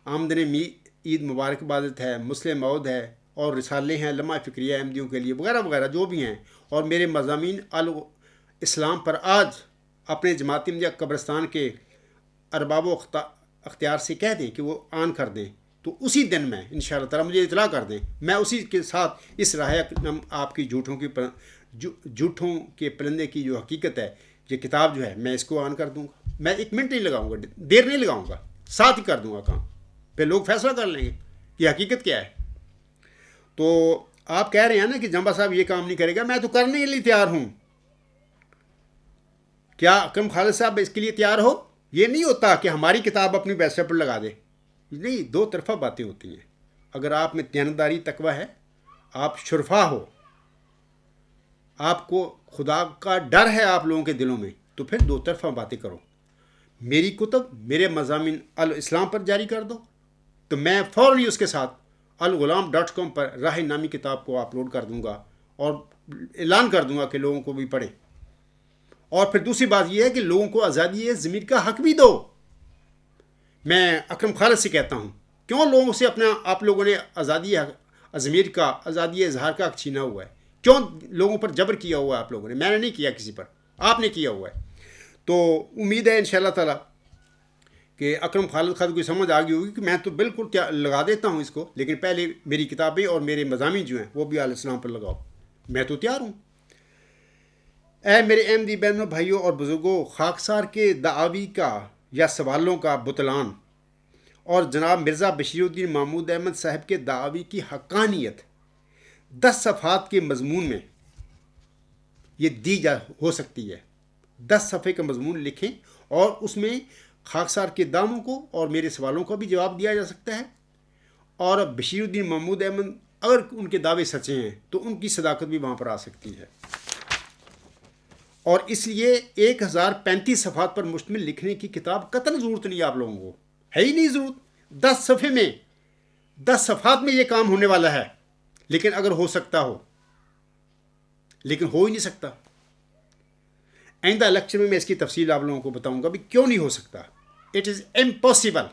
آمدن عید مبارک بادت ہے, مسلم مود ہے, اور رسالے ہیں لمحہ فکریہ احمدیوں کے لیے وغیرہ وغیرہ جو بھی ہیں. اور میرے مضامین الاسلام پر آج اپنے جماعت احمدیہ قبرستان کے ارباب و اختیار سے کہہ دیں کہ وہ آن کر دیں, تو اسی دن میں انشاءاللہ تعالیٰ مجھے اطلاع کر دیں, میں اسی کے ساتھ اس راہ آپ کی جھوٹوں کے پرندے کی جو حقیقت ہے یہ کتاب جو ہے میں اس کو آن کر دوں گا. میں 1 منٹ نہیں لگاؤں گا, دیر نہیں لگاؤں گا, ساتھ ہی کر دوں گا کام. پھر لوگ فیصلہ کر لیں گے کہ حقیقت کیا ہے. تو آپ کہہ رہے ہیں نا کہ جمبا صاحب یہ کام نہیں کرے گا, میں تو کرنے کے لیے تیار ہوں. کیا اکرم خالد صاحب اس کے لیے تیار ہو؟ یہ نہیں ہوتا کہ ہماری کتاب اپنی ویب سائٹ پر لگا دے. نہیں, 2 طرفہ باتیں ہوتی ہیں. اگر آپ میں دیانتداری تقوی ہے, آپ شرفا ہو, آپ کو خدا کا ڈر ہے آپ لوگوں کے دلوں میں, تو پھر 2 طرفہ باتیں کرو. میری کتب, میرے مضامین الاسلام پر جاری کر دو, تو میں فوراً ہی اس کے ساتھ الغلام.com پر راہ نامی کتاب کو اپلوڈ کر دوں گا اور اعلان کر دوں گا کہ لوگوں کو بھی پڑھیں. اور پھر دوسری بات یہ ہے کہ لوگوں کو آزادی ضمیر کا حق بھی دو. میں اکرم خالد سے کہتا ہوں, کیوں لوگوں سے اپنا آپ لوگوں نے آزادی ضمیر کا, آزادی اظہار کا حق چھینا ہوا ہے؟ کیوں لوگوں پر جبر کیا ہوا ہے آپ لوگوں نے؟ میں نے نہیں کیا کسی پر, آپ نے کیا ہوا ہے. تو امید ہے انشاءاللہ تعالی کہ اکرم خالد کو سمجھ آ گئی ہوگی کہ میں تو بالکل لگا دیتا ہوں اس کو, لیکن پہلے میری کتابیں اور میرے مضامین جو ہیں وہ بھی علیہ السلام پر لگاؤ. میں تو تیار ہوں. اے میرے احمدی بہنوں, بھائیوں اور بزرگوں, خاکسار کے دعاوی کا یا سوالوں کا بطلان اور جناب مرزا بشیر الدین محمود احمد صاحب کے دعاوی کی حقانیت 10 صفحات کے مضمون میں یہ ہو سکتی ہے. 10 صفحے کا مضمون لکھیں اور اس میں خاکسار کے دعووں کو اور میرے سوالوں کا بھی جواب دیا جا سکتا ہے. اور بشیر الدین محمود احمد, اگر ان کے دعوے سچے ہیں تو ان کی صداقت بھی وہاں پر آ سکتی ہے. اور اس لیے 1035 صفحات پر مشتمل لکھنے کی کتاب قطعاً ضرورت نہیں ہے آپ لوگوں کو, ہے ہی نہیں ضرورت. 10 صفحے میں, 10 صفحات میں یہ کام ہونے والا ہے. لیکن اگر ہو سکتا ہو, لیکن ہو ہی نہیں سکتا. آئندہ لیکچر میں اس کی تفصیل آپ لوگوں کو بتاؤں گا بھی کیوں نہیں ہو سکتا. It is impossible.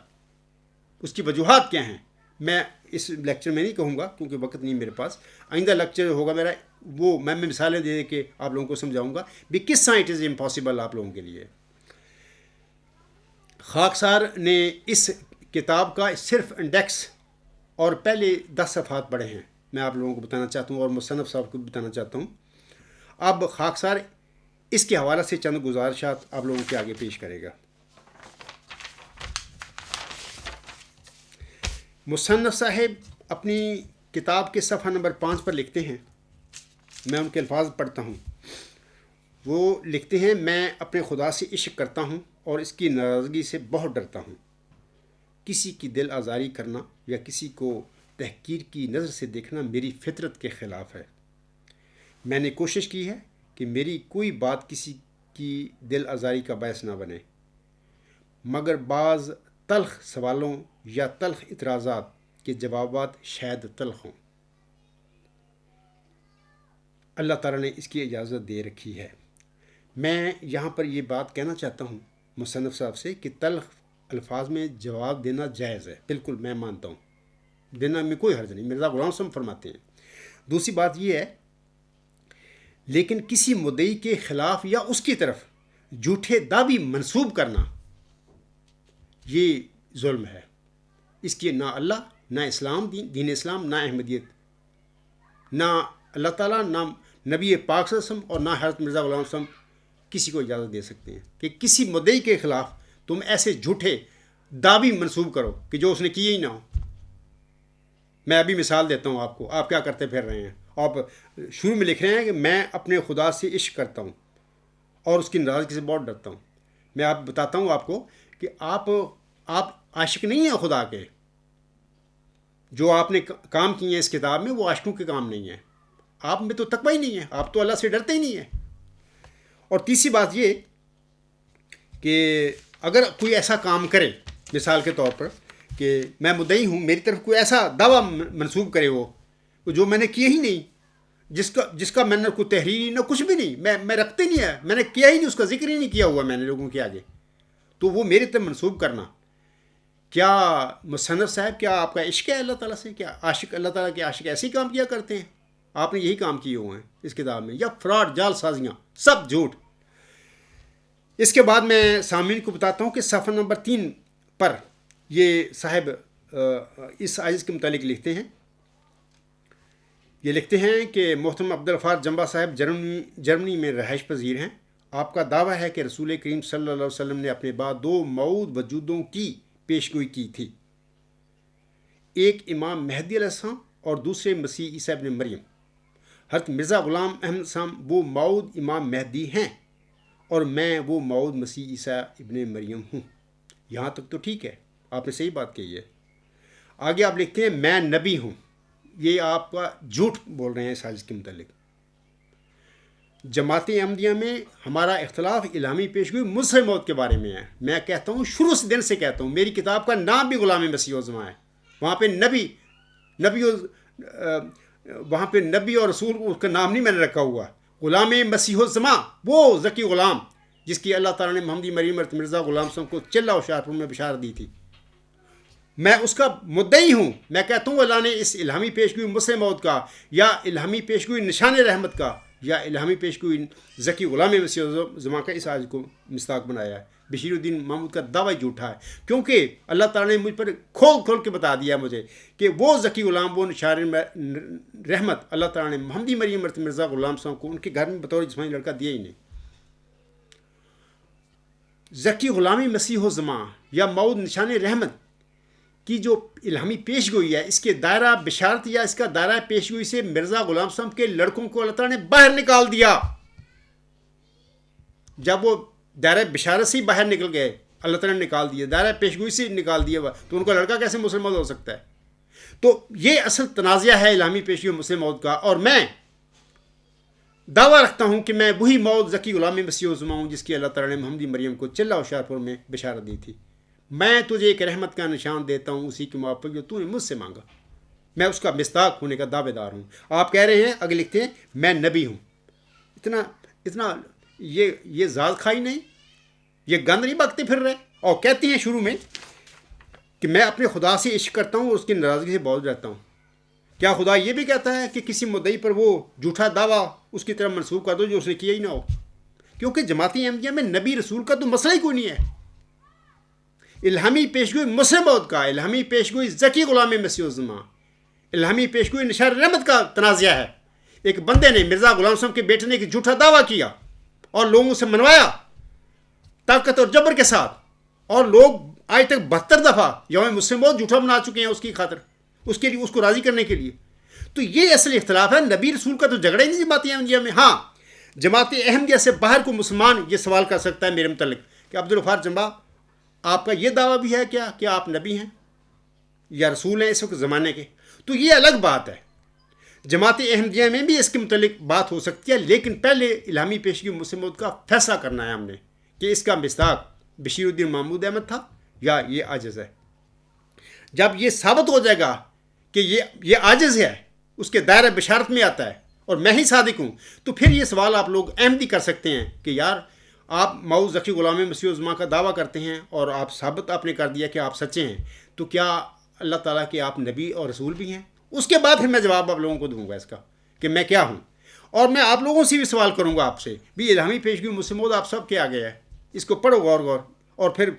اس کی وجوہات کیا ہیں میں اس لیکچر میں نہیں کہوں گا کیونکہ وقت نہیں میرے پاس. آئندہ لیکچر ہوگا میرا, وہ میں مثالیں دے کے آپ لوگوں کو سمجھاؤں گا بھی کس طرح اٹ از امپاسبل آپ لوگوں کے لیے. خاکسار نے اس کتاب کا صرف انڈیکس اور پہلے 10 صفحات پڑھے ہیں, میں آپ لوگوں کو بتانا چاہتا ہوں, اور مصنف صاحب کو بھی بتانا چاہتا ہوں. اب خاکسار اس کے حوالے سے چند گزارشات آپ لوگوں کے آگے پیش کرے گا. مصنف صاحب اپنی کتاب کے صفحہ نمبر 5 پر لکھتے ہیں, میں ان کے الفاظ پڑھتا ہوں. وہ لکھتے ہیں, میں اپنے خدا سے عشق کرتا ہوں اور اس کی ناراضگی سے بہت ڈرتا ہوں. کسی کی دل آزاری کرنا یا کسی کو تحقیر کی نظر سے دیکھنا میری فطرت کے خلاف ہے. میں نے کوشش کی ہے کہ میری کوئی بات کسی کی دل آزاری کا باعث نہ بنے, مگر بعض تلخ سوالوں یا تلخ اعتراضات کے جوابات شاید تلخ ہوں. اللہ تعالیٰ نے اس کی اجازت دے رکھی ہے. میں یہاں پر یہ بات کہنا چاہتا ہوں مصنف صاحب سے کہ تلخ الفاظ میں جواب دینا جائز ہے, بالکل میں مانتا ہوں, دینا میں کوئی حرج نہیں, مرزا غلام صاحب فرماتے ہیں. دوسری بات یہ ہے, لیکن کسی مدعی کے خلاف یا اس کی طرف جھوٹے دعوی منسوب کرنا یہ ظلم ہے. اس کی نہ اللہ, نہ اسلام, دین اسلام, نہ احمدیت, نہ اللہ تعالیٰ, نہ نبی پاک صلی اللہ علیہ وسلم اور نہ حضرت مرزا غلام صاحب کسی کو اجازت دے سکتے ہیں کہ کسی مدعی کے خلاف تم ایسے جھوٹے دعوی منسوب کرو کہ جو اس نے کیے ہی نہ ہو. میں ابھی مثال دیتا ہوں آپ کو, آپ کیا کرتے پھر رہے ہیں. آپ شروع میں لکھ رہے ہیں کہ میں اپنے خدا سے عشق کرتا ہوں اور اس کی ناراضگی سے بہت ڈرتا ہوں. میں آپ بتاتا ہوں آپ کو کہ آپ عاشق نہیں ہیں خدا کے. جو آپ نے کام کیے ہیں اس کتاب میں وہ عاشقوں کے کام نہیں ہیں. آپ میں تو تقوی ہی نہیں ہے, آپ تو اللہ سے ڈرتے ہی نہیں ہیں. اور تیسری بات یہ کہ اگر کوئی ایسا کام کرے, مثال کے طور پر کہ میں مدعی ہوں, میری طرف کوئی ایسا دعویٰ منسوب کرے وہ جو میں نے کیا ہی نہیں, جس کا میں نے کوئی تحریر نہ کچھ بھی نہیں, میں رکھتے نہیں ہے, میں نے کیا ہی نہیں, اس کا ذکر ہی نہیں کیا ہوا میں نے لوگوں کے آگے, تو وہ میری طرف منسوب کرنا. کیا مصنف صاحب, کیا آپ کا عشق ہے اللہ تعالیٰ سے؟ کیا عاشق اللہ تعالیٰ کے عاشق ایسے ہی کام کیا کرتے ہیں؟ آپ نے یہی کام کیے ہوئے ہیں اس کتاب میں, یا فراڈ, جال سازیاں, سب جھوٹ. اس کے بعد میں سامعین کو بتاتا ہوں کہ صفحہ نمبر 3 پر یہ صاحب اس آیت کے متعلق لکھتے ہیں. یہ لکھتے ہیں کہ محترم عبدالغفار جمبا صاحب جرمنی میں رہائش پذیر ہیں آپ کا دعویٰ ہے کہ رسول کریم صلی اللہ علیہ وسلم نے اپنے بعد 2 موعود وجودوں کی پیشگوئی کی تھی، ایک امام مہدی علیہ السلام اور دوسرے مسیح عیسیٰ ابن مریم۔ حضرت مرزا غلام احمد صاحب وہ موعود امام مہدی ہیں اور میں وہ موعود مسیح عیسیٰ ابن مریم ہوں۔ یہاں تک تو ٹھیک ہے، آپ نے صحیح بات کہی ہے۔ آگے آپ لکھتے ہیں میں نبی ہوں، یہ آپ کا جھوٹ بول رہے ہیں اس حدیث کے متعلق۔ جماعت احمدیہ میں ہمارا اختلاف الہامی پیشگوئی مسلم موت کے بارے میں ہے۔ میں کہتا ہوں، شروع سے دن سے کہتا ہوں، میری کتاب کا نام بھی غلام مسیح الزماں ہے۔ وہاں پہ وہاں پہ نبی اور رسول اس کا نام نہیں میں نے رکھا ہوا۔ غلام مسیح الزماں، وہ ذکی غلام جس کی اللہ تعالیٰ نے محمدی مریم مرزا غلام صاحب کو چلہ و شاہپور میں بشارت دی تھی، میں اس کا مدعی ہوں۔ میں کہتا ہوں اللہ نے اس الہامی پیشگوئی مسلم موت کا، یا الہامی پیشگوئی نشان رحمت کا، یا الہامی پیشگوئی ذکی غلام مسیح الزماں کا اس آج کو مصداق بنایا ہے۔ بشیر الدین محمود کا دعویٰ جھوٹا ہے، کیونکہ اللہ تعالیٰ نے مجھ پر کھول کے بتا دیا مجھے کہ وہ ذکی غلام، وہ نشان رحمت اللہ تعالیٰ نے محمدی مریم مرزا غلام صاحب کو ان کے گھر میں بطور جسمانی لڑکا دیا ہی نہیں۔ ذکی غلامی مسیح الزماں یا موعود نشان رحمت کی جو الہامی پیشگوئی ہے، اس کے دائرہ بشارت یا اس کا دائرہ پیشگوئی سے مرزا غلام صاحب کے لڑکوں کو اللہ تعالیٰ نے باہر نکال دیا۔ جب وہ دائرہ بشارت سے ہی باہر نکل گئے، اللہ تعالیٰ نے نکال دیا، دائرہ پیشگوئی سے نکال دیا، تو ان کا لڑکا کیسے مسلم موت ہو سکتا ہے؟ تو یہ اصل تنازعہ ہے الہامی پیشگوئی مسلم موت کا، اور میں دعویٰ رکھتا ہوں کہ میں وہی موعود ذکی غلام مسیح الزماں ہوں جس کی اللہ تعالیٰ نے محمدی مریم کو چلہ و شاہپور میں بشارت دی تھی۔ میں تجھے ایک رحمت کا نشان دیتا ہوں اسی کے موافق جو تو نے مجھ سے مانگا، میں اس کا مصداق ہونے کا دعوے دار ہوں۔ آپ کہہ رہے ہیں، آگے لکھتے ہیں میں نبی ہوں۔ اتنا یہ ذات کھائی نہیں، یہ گند نہیں بکتے پھر رہے، اور کہتے ہیں شروع میں کہ میں اپنے خدا سے عشق کرتا ہوں اور اس کی ناراضگی سے بہت رہتا ہوں۔ کیا خدا یہ بھی کہتا ہے کہ کسی مدعی پر وہ جھوٹا دعویٰ اس کی طرف منسوخ کر دو جو اس نے کیا ہی نہ ہو؟ کیونکہ جماعت احمدیہ میں نبی رسول کا تو مسئلہ ہی کوئی نہیں ہے۔ الہامی پیشگوئی مسلم موت کا، الہامی پیشگوئی ذکی غلام مسیح الزماں، الہامی پیشگوئی نشان رحمت کا تنازعہ ہے۔ ایک بندے نے مرزا غلام صاحب کے بیٹے نے ایک جھوٹا دعویٰ کیا اور لوگوں سے منوایا طاقت اور جبر کے ساتھ، اور لوگ آج تک 72 دفعہ یوم مسلم موت جھوٹا بنا چکے ہیں اس کی خاطر، اس کے لیے، اس کو راضی کرنے کے لیے۔ تو یہ اصل اختلاف ہے، نبی رسول کا تو جھگڑا ہی نہیں جماعت احمدیہ میں۔ ہاں، جماعت احمدیہ سے باہر کو مسلمان یہ سوال کر سکتا ہے میرے متعلق کہ عبدالغفار جمبا، آپ کا یہ دعویٰ بھی ہے کیا کہ آپ نبی ہیں یا رسول ہیں اس وقت زمانے کے؟ تو یہ الگ بات ہے، جماعت احمدیہ میں بھی اس کے متعلق بات ہو سکتی ہے، لیکن پہلے الہامی پیشگی مسلم موت کا فیصلہ کرنا ہے ہم نے کہ اس کا مصداق بشیر الدین محمود احمد تھا یا یہ عاجز ہے۔ جب یہ ثابت ہو جائے گا کہ یہ عاجز ہے، اس کے دائرہ بشارت میں آتا ہے اور میں ہی صادق ہوں، تو پھر یہ سوال آپ لوگ احمدی کر سکتے ہیں کہ یار آپ موعود ذکی غلام مسیح الزماں کا دعویٰ کرتے ہیں اور آپ ثابت آپ نے کر دیا کہ آپ سچے ہیں، تو کیا اللہ تعالیٰ کے آپ نبی اور رسول بھی ہیں؟ اس کے بعد پھر میں جواب آپ لوگوں کو دوں گا اس کا کہ میں کیا ہوں، اور میں آپ لوگوں سے بھی سوال کروں گا آپ سے بھی، الہامی پیشگی مسلم موت آپ سب کے آگے ہے، اس کو پڑھو غور اور پھر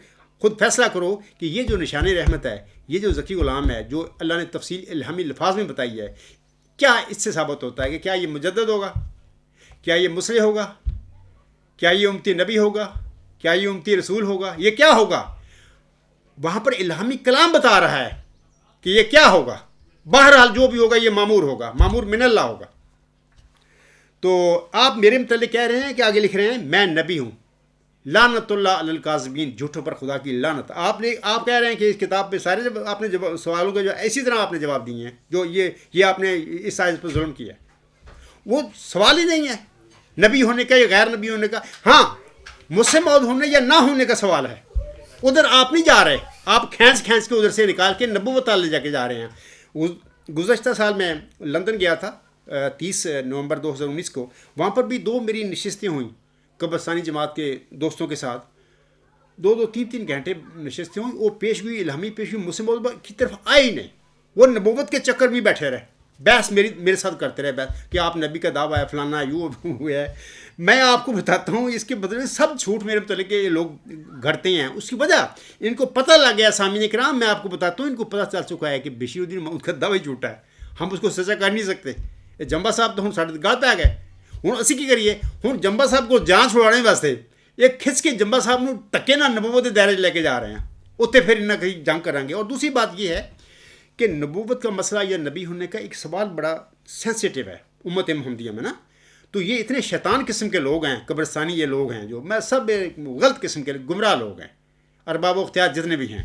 خود فیصلہ کرو کہ یہ جو نشان رحمت ہے، یہ جو ذکی غلام ہے، جو اللہ نے تفصیل الہامی لفاظ میں بتائی ہے، کیا اس سے ثابت ہوتا ہے کہ کیا یہ مجدد ہوگا، کیا یہ مصلح ہوگا، کیا یہ امتی نبی ہوگا، کیا یہ امتی رسول ہوگا، یہ کیا ہوگا؟ وہاں پر الہامی کلام بتا رہا ہے کہ یہ کیا ہوگا۔ بہرحال جو بھی ہوگا یہ معمور ہوگا، معمور من اللہ ہوگا۔ تو آپ میرے متعلق کہہ رہے ہیں کہ آگے لکھ رہے ہیں میں نبی ہوں، لعنت اللہ علی الکاذبین، جھوٹوں پر خدا کی لعنت۔ آپ کہہ رہے ہیں کہ اس کتاب پہ سارے آپ نے سوالوں کے جو اسی طرح آپ نے جواب دیے ہیں، جو یہ آپ نے اس آیت پر ظلم کیا ہے، وہ سوال ہی نہیں ہے نبی ہونے کا یا غیر نبی ہونے کا۔ ہاں، مسلم موعود ہونے یا نہ ہونے کا سوال ہے، ادھر آپ نہیں جا رہے، آپ کھینچ کے ادھر سے نکال کے نبوت لے جا کے جا رہے ہیں۔ گزشتہ سال میں لندن گیا تھا 30 نومبر 2019 کو، وہاں پر بھی 2 میری نشستیں ہوئیں قبرستانی جماعت کے دوستوں کے ساتھ، 2-3 گھنٹے نشستیں ہوئیں۔ وہ پیشگوئی الہامی پیشگوئی مسلم موعود کی طرف آئے ہی نہیں، وہ نبوت کے چکر میں بیٹھے رہے، بحث میرے ساتھ کرتے رہے، بحث کہ آپ نبی کا دعویٰ ہے، فلانا یوں ہوا ہے۔ میں آپ کو بتاتا ہوں اس کے بدلے سب جھوٹ میرے متعلق یہ لوگ گھڑتے ہیں۔ اس کی وجہ ان کو پتہ لگ گیا، سامعین کرام میں آپ کو بتاتا ہوں، ان کو پتہ چل چکا ہے کہ بشیر الدین محمود کا دعویٰ جھوٹا ہے، ہم اس کو سزا کر نہیں سکتے۔ جمبا صاحب تو ہم ساڑھے گال پہ آ گئے، ہوں اسی کی کریے ہوں جمبا صاحب کو جان چھڑانے واسطے ایک کھچ کے جمبا صاحب نو ٹکے نہ نبوت کے دائرے لے کے جا رہے ہیں اتنے پھر انہیں کہیں جنگ کریں گے. اور دوسری بات یہ ہے کہ نبوت کا مسئلہ یا نبی ہونے کا ایک سوال بڑا سینسیٹیو ہے امت محمدیہ میں نا. تو یہ اتنے شیطان قسم کے لوگ ہیں, قبرستانی یہ لوگ ہیں جو میں سب غلط قسم کے گمراہ لوگ ہیں, ارباب و اختیار جتنے بھی ہیں,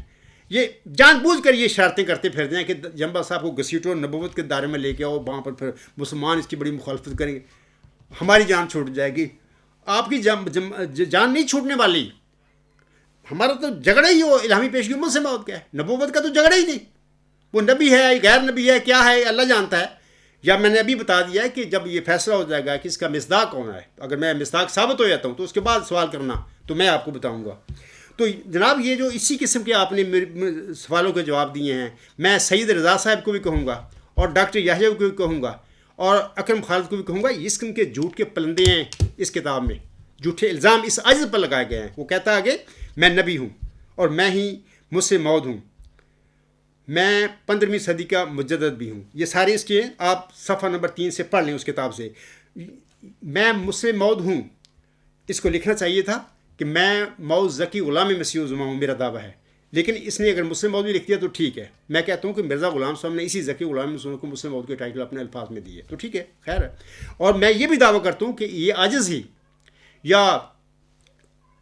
یہ جان بوجھ کر یہ شرارتیں کرتے پھرتے ہیں کہ جمبا صاحب کو گھسیٹو نبوت کے دائرے میں لے کے آؤ, وہاں پر پھر مسلمان اس کی بڑی مخالفت کریں گے, ہماری جان چھوٹ جائے گی. آپ کی جان نہیں چھوٹنے والی. ہمارا تو جھگڑا ہی ہو الہامی پیشگی امت سے موت کا ہے, نبوت کا تو جھگڑا ہی نہیں. وہ نبی ہے غیر نبی ہے کیا ہے اللہ جانتا ہے. یا میں نے ابھی بتا دیا ہے کہ جب یہ فیصلہ ہو جائے گا کہ اس کا مصداق کون ہے, اگر میں مصداق ثابت ہو جاتا ہوں تو اس کے بعد سوال کرنا تو میں آپ کو بتاؤں گا. تو جناب یہ جو اسی قسم کے آپ نے سوالوں کے جواب دیے ہیں, میں سید رضا صاحب کو بھی کہوں گا اور ڈاکٹر یحییٰ کو بھی کہوں گا اور اکرم خالد کو بھی کہوں گا, اس قسم کے جھوٹ کے پلندے ہیں اس کتاب میں, جھوٹے الزام اس عجز پر لگائے گئے ہیں. وہ کہتا ہے کہ میں نبی ہوں اور میں ہی مجھ سے موعود ہوں, میں 15ویں صدی کا مجدد بھی ہوں. یہ سارے اس کے آپ صفحہ نمبر 3 سے پڑھ لیں اس کتاب سے. میں مجھ سے موعود ہوں, اس کو لکھنا چاہیے تھا کہ میں موعود ذکی غلام مسیح الزماں ہوں, میرا دعویٰ ہے. لیکن اس نے اگر مسلم موعود بھی لکھ دیا تو ٹھیک ہے. میں کہتا ہوں کہ مرزا غلام صاحب نے اسی ذکی غلام مسیح کو مسلم موعود کے ٹائٹل اپنے الفاظ میں دیے تو ٹھیک ہے, خیر ہے. اور میں یہ بھی دعویٰ کرتا ہوں کہ یہ عاجز ہی یا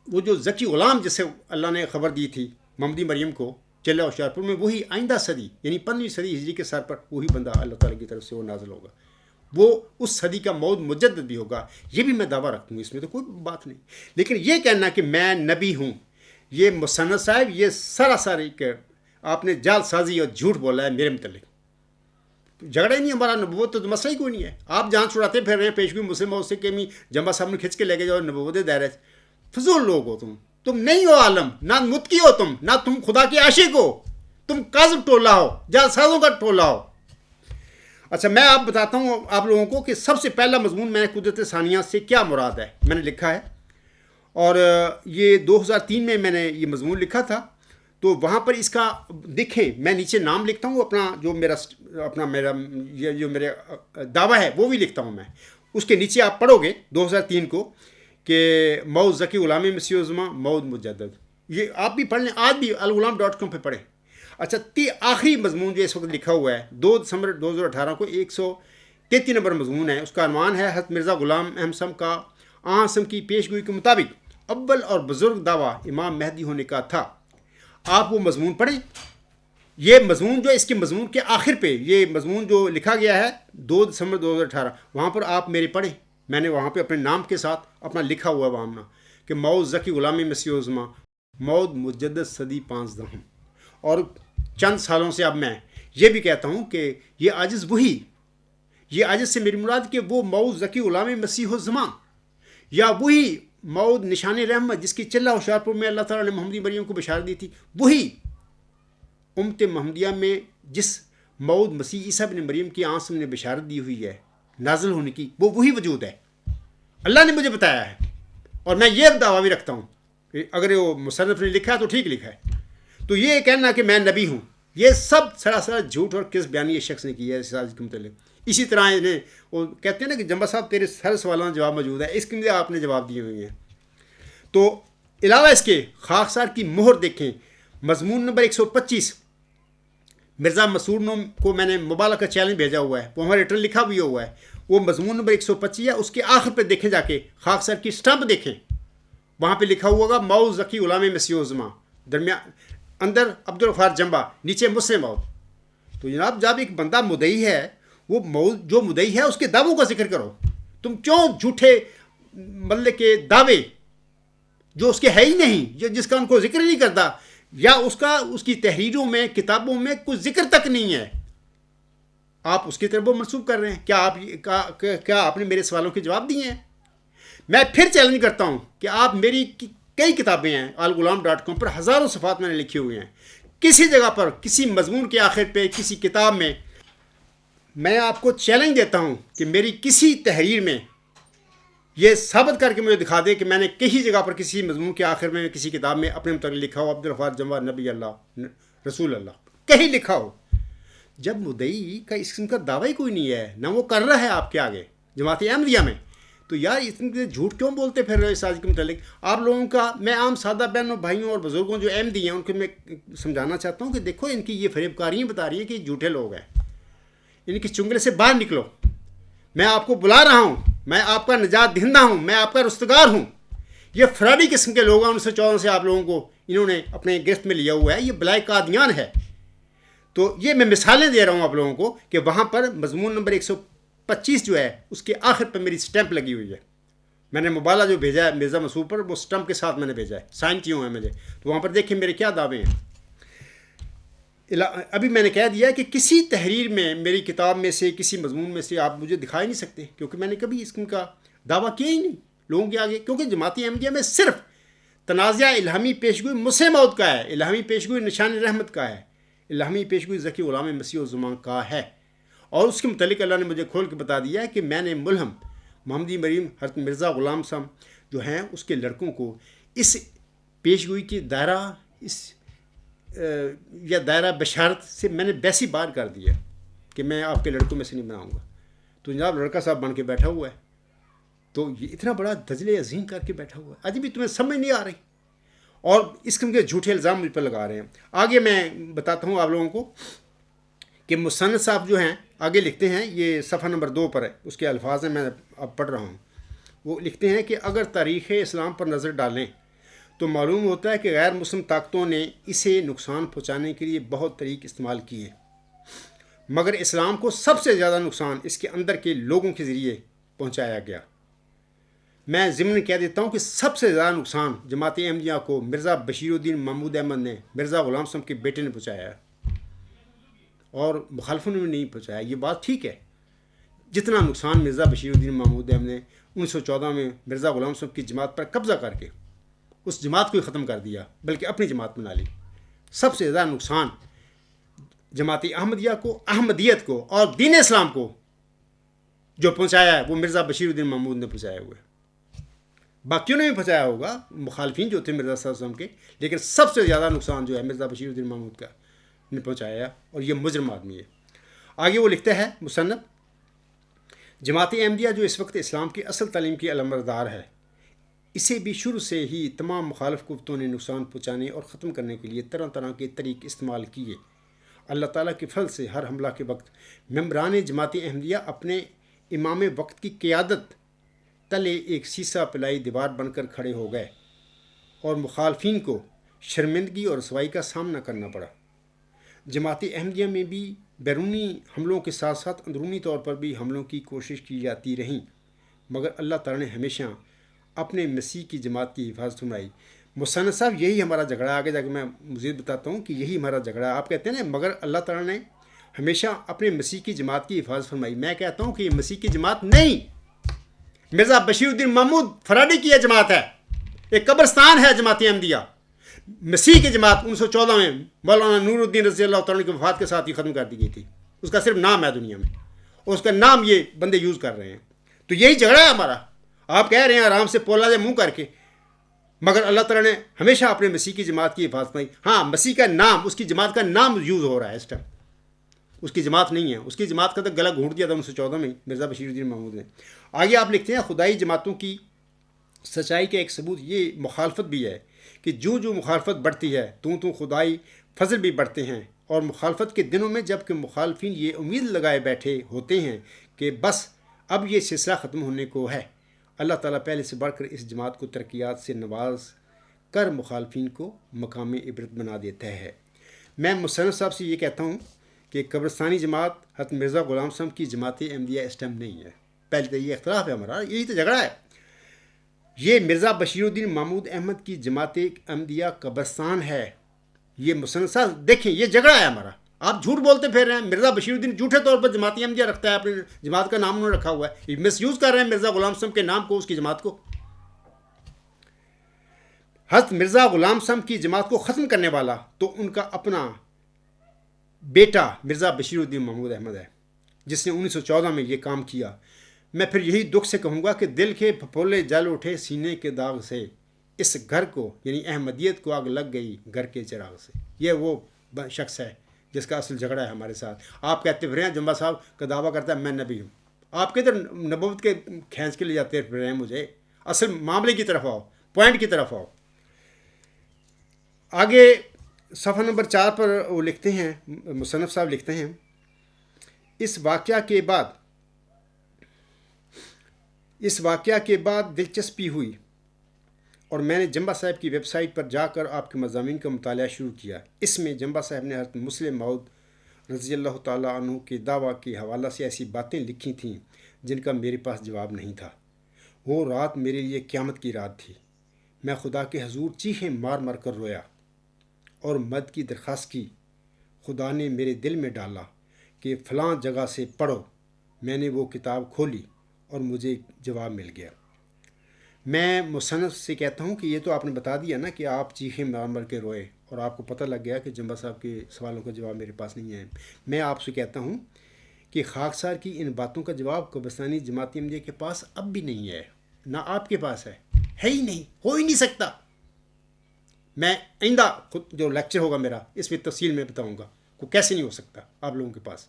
وہ جو ذکی غلام جسے اللہ نے خبر دی تھی محمدی مریم کو چلہ ہوشیارپور میں, وہی آئندہ صدی یعنی 15ویں صدی ہجری کے سر پر وہی بندہ اللہ تعالیٰ کی طرف سے وہ نازل ہوگا, وہ اس صدی کا موعود مجدد بھی ہوگا. یہ بھی میں دعویٰ رکھوں گا, اس میں تو کوئی بات نہیں. لیکن یہ کہنا کہ میں نبی ہوں, یہ مصنف صاحب یہ سراسر ایک آپ نے جال سازی اور جھوٹ بولا ہے میرے متعلق. جھگڑا ہی نہیں ہمارا, نبوت تو مسئلہ ہی کوئی نہیں ہے. آپ جان چھڑاتے پھر رہے ہیں پیشگوئی مسلم موعود سے کہ جمبا صاحب نے کھنچ کے لے کے جاؤ نبوت دائرے. فضول لوگ ہو تم نہیں ہو عالم, نہ متقی ہو تم, نہ تم خدا کے عاشق ہو, تم کاذب ٹولہ ہو, جال سازوں کا ٹولہ ہو. اچھا میں آپ بتاتا ہوں آپ لوگوں کو کہ سب سے پہلا مضمون میں نے قدرت ثانیہ سے کیا مراد ہے میں نے لکھا ہے, اور یہ 2003 میں نے یہ مضمون لکھا تھا. تو وہاں پر اس کا دیکھیں, میں نیچے نام لکھتا ہوں اپنا جو میرا یہ جو میرے دعویٰ ہے وہ بھی لکھتا ہوں میں. اس کے نیچے آپ پڑھو گے 2003 کو کہ موعود ذکی غلام مسیح الزماں موعود مجدد, یہ آپ بھی پڑھ لیں, آج بھی الغلام.com پہ پڑھیں. اچھا آخری مضمون جو اس وقت لکھا ہوا ہے 2 دسمبر 2018 کو 133 نمبر مضمون ہے, اس کا عنوان ہے حضرت مرزا غلام احمد صاحب کا آنسم کی پیشگوئی کے مطابق اول اور بزرگ دعویٰ امام مہدی ہونے کا تھا. آپ وہ مضمون پڑھیں. یہ مضمون جو اس کے مضمون کے آخر پہ یہ مضمون جو لکھا گیا ہے 2 دسمبر 2018 وہاں پر آپ میرے پڑھیں. میں نے وہاں پہ اپنے نام کے ساتھ اپنا لکھا ہوا وہاں کہ موعود ذکی غلام مسیح الزماں موعود مجدد صدی 15 اور چند سالوں سے اب میں یہ بھی کہتا ہوں کہ یہ عاجز وہی, یہ عاجز سے میری مراد کہ وہ موعود ذکی غلام مسیح الزماں یا وہی موعود نشان رحمت جس کی چلہ ہوشیارپور میں اللہ تعالیٰ نے محمدی مریم کو بشارت دی تھی, وہی امت محمدیہ میں جس موعود مسیح عیسیٰ بن مریم کی آنسم نے بشارت دی ہوئی ہے نازل ہونے کی, وہ وہی وجود ہے. اللہ نے مجھے بتایا ہے اور میں یہ دعویٰ بھی رکھتا ہوں, اگر وہ مصنف نے لکھا ہے تو ٹھیک لکھا ہے. تو یہ کہنا کہ میں نبی ہوں یہ سب سراسر جھوٹ اور کس بیانی اس شخص نے کی ہے اس کے متعلق. اسی طرح انہیں وہ کہتے ہیں نا کہ جمبا صاحب تیرے سارے سوالوں کا جواب موجود ہے, اس کے لیے آپ نے جواب دیے ہوئے ہیں. تو علاوہ اس کے خاکسار کی مہر دیکھیں, مضمون نمبر 125 مرزا مسعود کو میں نے مبالغہ کا چیلنج بھیجا ہوا ہے, وہ ہمارے ریٹرن لکھا بھی ہوا ہے, وہ مضمون نمبر 125 ہے. اس کے آخر پہ دیکھیں جا کے خاکسار کی سٹمپ دیکھیں, وہاں پہ لکھا ہوا ہوگا موعود ذکی غلام مسیح الزماں, درمیان اندر عبدالغفار جمبا, نیچے مسلم موعود. تو جناب جب ایک بندہ مدعی ہے وہ موعود جو مدعی ہے اس کے دعووں کا ذکر کرو. تم کیوں جھوٹے مطلب کے دعوے جو اس کے ہے ہی نہیں, جس کا ان کو ذکر نہیں کرتا یا اس کی تحریروں میں کتابوں میں کوئی ذکر تک نہیں ہے, آپ اس کی طرف وہ منسوخ کر رہے ہیں. کیا آپ نے میرے سوالوں کے جواب دیے ہیں؟ میں پھر چیلنج کرتا ہوں کہ آپ میری کئی کتابیں ہیں الغلام.com پر ہزاروں صفحات میں نے لکھی ہوئی ہیں, کسی جگہ پر کسی مضمون کے آخر پہ کسی کتاب میں آپ کو چیلنج دیتا ہوں کہ میری کسی تحریر میں یہ ثابت کر کے مجھے دکھا دے کہ میں نے کسی جگہ پر کسی مضمون کے آخر میں کسی کتاب میں اپنے متعلق لکھا ہو عبدالغفار جمبا نبی اللہ رسول اللہ, کہیں لکھا ہو. جب مدعی کا اس قسم کا دعویٰ ہی کوئی نہیں ہے, نہ وہ کر رہا ہے آپ کے آگے جماعت احمدیہ میں, تو یار اتنے جھوٹ کیوں بولتے پھر رہے اس آج کے متعلق؟ آپ لوگوں کا میں عام سادہ بہنوں بھائیوں اور بزرگوں جو احمدی ہیں ان کو میں سمجھانا چاہتا ہوں کہ دیکھو ان کی یہ فریب کاریاں بتا رہی ہیں کہ یہ جھوٹے لوگ ہیں، ان کی چنگلے سے باہر نکلو، میں آپ کو بلا رہا ہوں، میں آپ کا نجات دہندہ ہوں، میں آپ کا رستگار ہوں۔ یہ فراڈی قسم کے لوگ ہیں 1914 سے آپ لوگوں کو انہوں نے اپنے گرفت میں لیا ہوا ہے، یہ بلائے قادیان ہے۔ تو یہ میں مثالیں دے رہا ہوں آپ لوگوں کو کہ وہاں پر مضمون نمبر 125 جو ہے اس کے آخر پہ میری سٹیمپ لگی ہوئی ہے، میں نے مبالہ جو بھیجا ہے مرزا مسعود پر وہ سٹیمپ کے ساتھ میں نے بھیجا ہے، سائن کیے ہوئے ہیں مجھے، تو وہاں پر دیکھیں میرے کیا دعوے ہیں۔ ابھی میں نے کہہ دیا کہ کسی تحریر میں میری کتاب میں سے کسی مضمون میں سے آپ مجھے دکھا ہی نہیں سکتے، کیونکہ میں نے کبھی اس کا دعویٰ کیا ہی نہیں لوگوں کے آگے، کیونکہ جماعت احمدیہ میں صرف تنازعہ الہامی پیشگوئی مسیح موعود کا ہے، الہامی پیشگوئی نشان رحمت کا ہے، الہامی پیشگوئی ذکی غلام مسیح الزمان کا ہے، اور اس کے متعلق اللہ نے مجھے کھول کے بتا دیا ہے کہ میں نے ملہم محمدی مریم حضرت مرزا غلام صاحب جو ہیں اس کے لڑکوں کو اس پیشگوئی کی دائرہ یا دائرہ بشارت سے میں نے ویسی بار کر دیا کہ میں آپ کے لڑکوں میں سے نہیں بناؤں گا۔ تو جناب لڑکا صاحب بن کے بیٹھا ہوا ہے، تو یہ اتنا بڑا دجل عظیم کر کے بیٹھا ہوا ہے، آج بھی تمہیں سمجھ نہیں آ رہی، اور اس قسم کے جھوٹے الزام مجھ پر لگا رہے ہیں۔ آگے میں بتاتا ہوں آپ لوگوں کو کہ مصنف صاحب جو ہیں آگے لکھتے ہیں، یہ صفحہ نمبر 2 پر ہے، اس کے الفاظ ہیں میں اب پڑھ رہا ہوں۔ وہ لکھتے ہیں کہ اگر تاریخ اسلام پر نظر ڈالیں تو معلوم ہوتا ہے کہ غیر مسلم طاقتوں نے اسے نقصان پہنچانے کے لیے بہت طریق استعمال کیے، مگر اسلام کو سب سے زیادہ نقصان اس کے اندر کے لوگوں کے ذریعے پہنچایا گیا۔ میں ضمن کہہ دیتا ہوں کہ سب سے زیادہ نقصان جماعت احمدیہ کو مرزا بشیر الدین محمود احمد نے مرزا غلام صاحب کے بیٹے نے پہنچایا ہے، اور مخالفوں نے نہیں پہنچایا۔ یہ بات ٹھیک ہے، جتنا نقصان مرزا بشیر الدین محمود احمد نے 1914 میں مرزا غلام صاحب کی جماعت پر قبضہ کر کے اس جماعت کو ہی ختم کر دیا بلکہ اپنی جماعت بنا لی، سب سے زیادہ نقصان جماعت احمدیہ کو، احمدیت کو اور دین اسلام کو جو پہنچایا ہے وہ مرزا بشیر الدین محمود نے پہنچایا ہوا ہے۔ باقیوں نے بھی پہنچایا ہوگا، مخالفین جو تھے مرزا صاحب وسلم کے، لیکن سب سے زیادہ نقصان جو ہے مرزا بشیر الدین محمود کا نے پہنچایا، اور یہ مجرم آدمی ہے۔ آگے وہ لکھتا ہے مصنف، جماعت احمدیہ جو اس وقت اسلام کی اصل تعلیم کی علمبردار ہے، اسے بھی شروع سے ہی تمام مخالف قوتوں نے نقصان پہنچانے اور ختم کرنے کے لیے طرح طرح کے طریق استعمال کیے۔ اللہ تعالیٰ کے فضل سے ہر حملہ کے وقت ممبران جماعت احمدیہ اپنے امام وقت کی قیادت تلے ایک سیسہ پلائی دیوار بن کر کھڑے ہو گئے، اور مخالفین کو شرمندگی اور رسوائی کا سامنا کرنا پڑا۔ جماعت احمدیہ میں بھی بیرونی حملوں کے ساتھ ساتھ اندرونی طور پر بھی حملوں کی کوشش کی جاتی رہیں، مگر اللہ تعالیٰ نے ہمیشہ اپنے مسیح کی جماعت کی حفاظت فرمائی۔ مصنف صاحب یہی ہمارا جھگڑا، آگے جا کے میں مزید بتاتا ہوں کہ یہی ہمارا جھگڑا ہے۔ آپ کہتے ہیں نا مگر اللہ تعالیٰ نے ہمیشہ اپنے مسیح کی جماعت کی حفاظت فرمائی، میں کہتا ہوں کہ یہ مسیح کی جماعت نہیں، مرزا بشیر الدین محمود فراڈی کی یہ جماعت ہے، ایک قبرستان ہے جماعت احمدیہ۔ مسیح کی جماعت 1914 میں مولانا نور الدین رضی اللہ تعالیٰ کی وفات کے ساتھ ہی ختم کر دی گئی تھی، اس کا صرف نام ہے دنیا میں، اور اس کا نام یہ بندے یوز کر رہے ہیں۔ تو یہی جھگڑا ہے ہمارا، آپ کہہ رہے ہیں آرام سے پولا دے منہ کر کے، مگر اللہ تعالیٰ نے ہمیشہ اپنے مسیح کی جماعت کی حفاظت کی۔ ہاں مسیح کا نام، اس کی جماعت کا نام یوز ہو رہا ہے اس ٹائم، اس کی جماعت نہیں ہے، اس کی جماعت کا تو گلا گھونٹ دیا تھا 1914 میں مرزا بشیر الدین محمود نے۔ آگے آپ لکھتے ہیں خدائی جماعتوں کی سچائی کا ایک ثبوت یہ مخالفت بھی ہے کہ جو جو مخالفت بڑھتی ہے تو خدائی فضل بھی بڑھتے ہیں، اور مخالفت کے دنوں میں جب کہ مخالفین یہ امید لگائے بیٹھے ہوتے ہیں کہ بس اب یہ سلسلہ ختم ہونے کو ہے، اللہ تعالیٰ پہلے سے بڑھ کر اس جماعت کو ترقیات سے نواز کر مخالفین کو مقام عبرت بنا دیتا ہے۔ میں مصنف صاحب سے یہ کہتا ہوں کہ قبرستانی جماعت حضرت مرزا غلام صاحب کی جماعت احمدیہ اس ٹائم نہیں ہے، پہلے تو یہ اختلاف ہے ہمارا، یہی تو جھگڑا ہے۔ یہ مرزا بشیر الدین محمود احمد کی جماعت احمدیہ قبرستان ہے، یہ مصنف صاحب دیکھیں یہ جھگڑا ہے ہمارا، آپ جھوٹ بولتے پھر رہے ہیں۔ مرزا بشیر الدین جھوٹے طور پر جماعت احمدیہ رکھتا ہے، اپنی جماعت کا نام انہوں نے رکھا ہوا ہے، یہ مس یوز کر رہے ہیں مرزا غلام صاحب کے نام کو، اس کی جماعت کو۔ حضرت مرزا غلام صاحب کی جماعت کو ختم کرنے والا تو ان کا اپنا بیٹا مرزا بشیر الدین محمود احمد ہے، جس نے 1914 میں یہ کام کیا۔ میں پھر یہی دکھ سے کہوں گا کہ دل کے پھپھولے جل اٹھے سینے کے داغ سے، اس گھر کو یعنی احمدیت کو آگ لگ گئی گھر کے چراغ سے۔ یہ وہ شخص ہے جس کا اصل جھگڑا ہے ہمارے ساتھ۔ آپ کہتے پھر ہیں جمبا صاحب کا دعویٰ کرتا ہے میں نبی ہوں، آپ کے ادھر نبوت کے کھینچ کے لے جاتے رہے ہیں مجھے. اصل معاملے کی طرف آؤ, پوائنٹ کی طرف آؤ. آگے صفحہ نمبر 4 پر وہ لکھتے ہیں, مصنف صاحب لکھتے ہیں, اس واقعہ کے بعد دلچسپی ہوئی اور میں نے جنبا صاحب کی ویب سائٹ پر جا کر آپ کے مضامین کا مطالعہ شروع کیا. اس میں جنبا صاحب نے حضرت مسلم موعود رضی اللہ تعالیٰ عنہ کے دعویٰ کے حوالہ سے ایسی باتیں لکھی تھیں جن کا میرے پاس جواب نہیں تھا. وہ رات میرے لیے قیامت کی رات تھی. میں خدا کے حضور چیخیں مار مار کر رویا اور مدد کی درخواست کی. خدا نے میرے دل میں ڈالا کہ فلاں جگہ سے پڑھو. میں نے وہ کتاب کھولی اور مجھے جواب مل گیا. میں مصنف سے کہتا ہوں کہ یہ تو آپ نے بتا دیا نا کہ آپ چیخیں مار مار کے روئے اور آپ کو پتہ لگ گیا کہ جنبا صاحب کے سوالوں کا جواب میرے پاس نہیں ہے. میں آپ سے کہتا ہوں کہ خاکسار کی ان باتوں کا جواب قبرستانی جماعت احمدیہ کے پاس اب بھی نہیں ہے, نہ آپ کے پاس ہے ہی نہیں, ہو ہی نہیں سکتا. میں آئندہ خود جو لیکچر ہوگا میرا اس میں تفصیل میں بتاؤں گا وہ کیسے نہیں ہو سکتا آپ لوگوں کے پاس.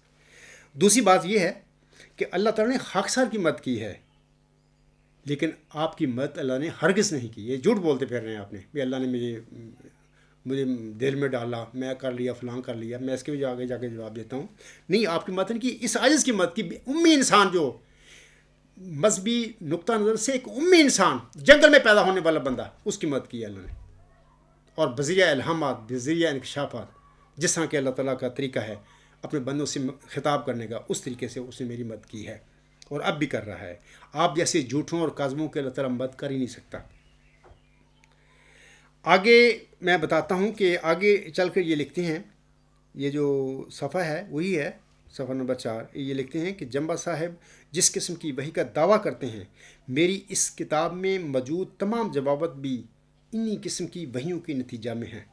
دوسری بات یہ ہے کہ اللہ تعالیٰ نے خاکسار کی مدد کی ہے, لیکن آپ کی مدد اللہ نے ہرگز نہیں کی. یہ جھوٹ بولتے پھر رہے ہیں آپ نے بھی اللہ نے مجھے دل میں ڈالا, میں کر لیا, فلاں کر لیا. میں اس کے بھی آگے جا کے جواب دیتا ہوں. نہیں, آپ کی مدد نہیں کی. اس عاجز کی مدد کی. امی انسان جو مذہبی نقطہ نظر سے ایک امی انسان, جنگل میں پیدا ہونے والا بندہ, اس کی مدد کی اللہ نے. اور بذریعہ الہامات, بذریعہ انکشافات, جس طرح کہ اللہ تعالیٰ کا طریقہ ہے اپنے بندوں سے خطاب کرنے کا, اس طریقے سے اس نے میری مدد کی ہے اور اب بھی کر رہا ہے. آپ جیسے جھوٹوں اور کاذبوں کے اللہ تعالیٰ مدد کر ہی نہیں سکتا. آگے میں بتاتا ہوں کہ آگے چل کر یہ لکھتے ہیں, یہ جو صفحہ ہے وہی ہے صفحہ نمبر 4. یہ لکھتے ہیں کہ جنبا صاحب جس قسم کی وحی کا دعویٰ کرتے ہیں, میری اس کتاب میں موجود تمام جوابات بھی انہی قسم کی وحیوں کے نتیجہ میں ہیں.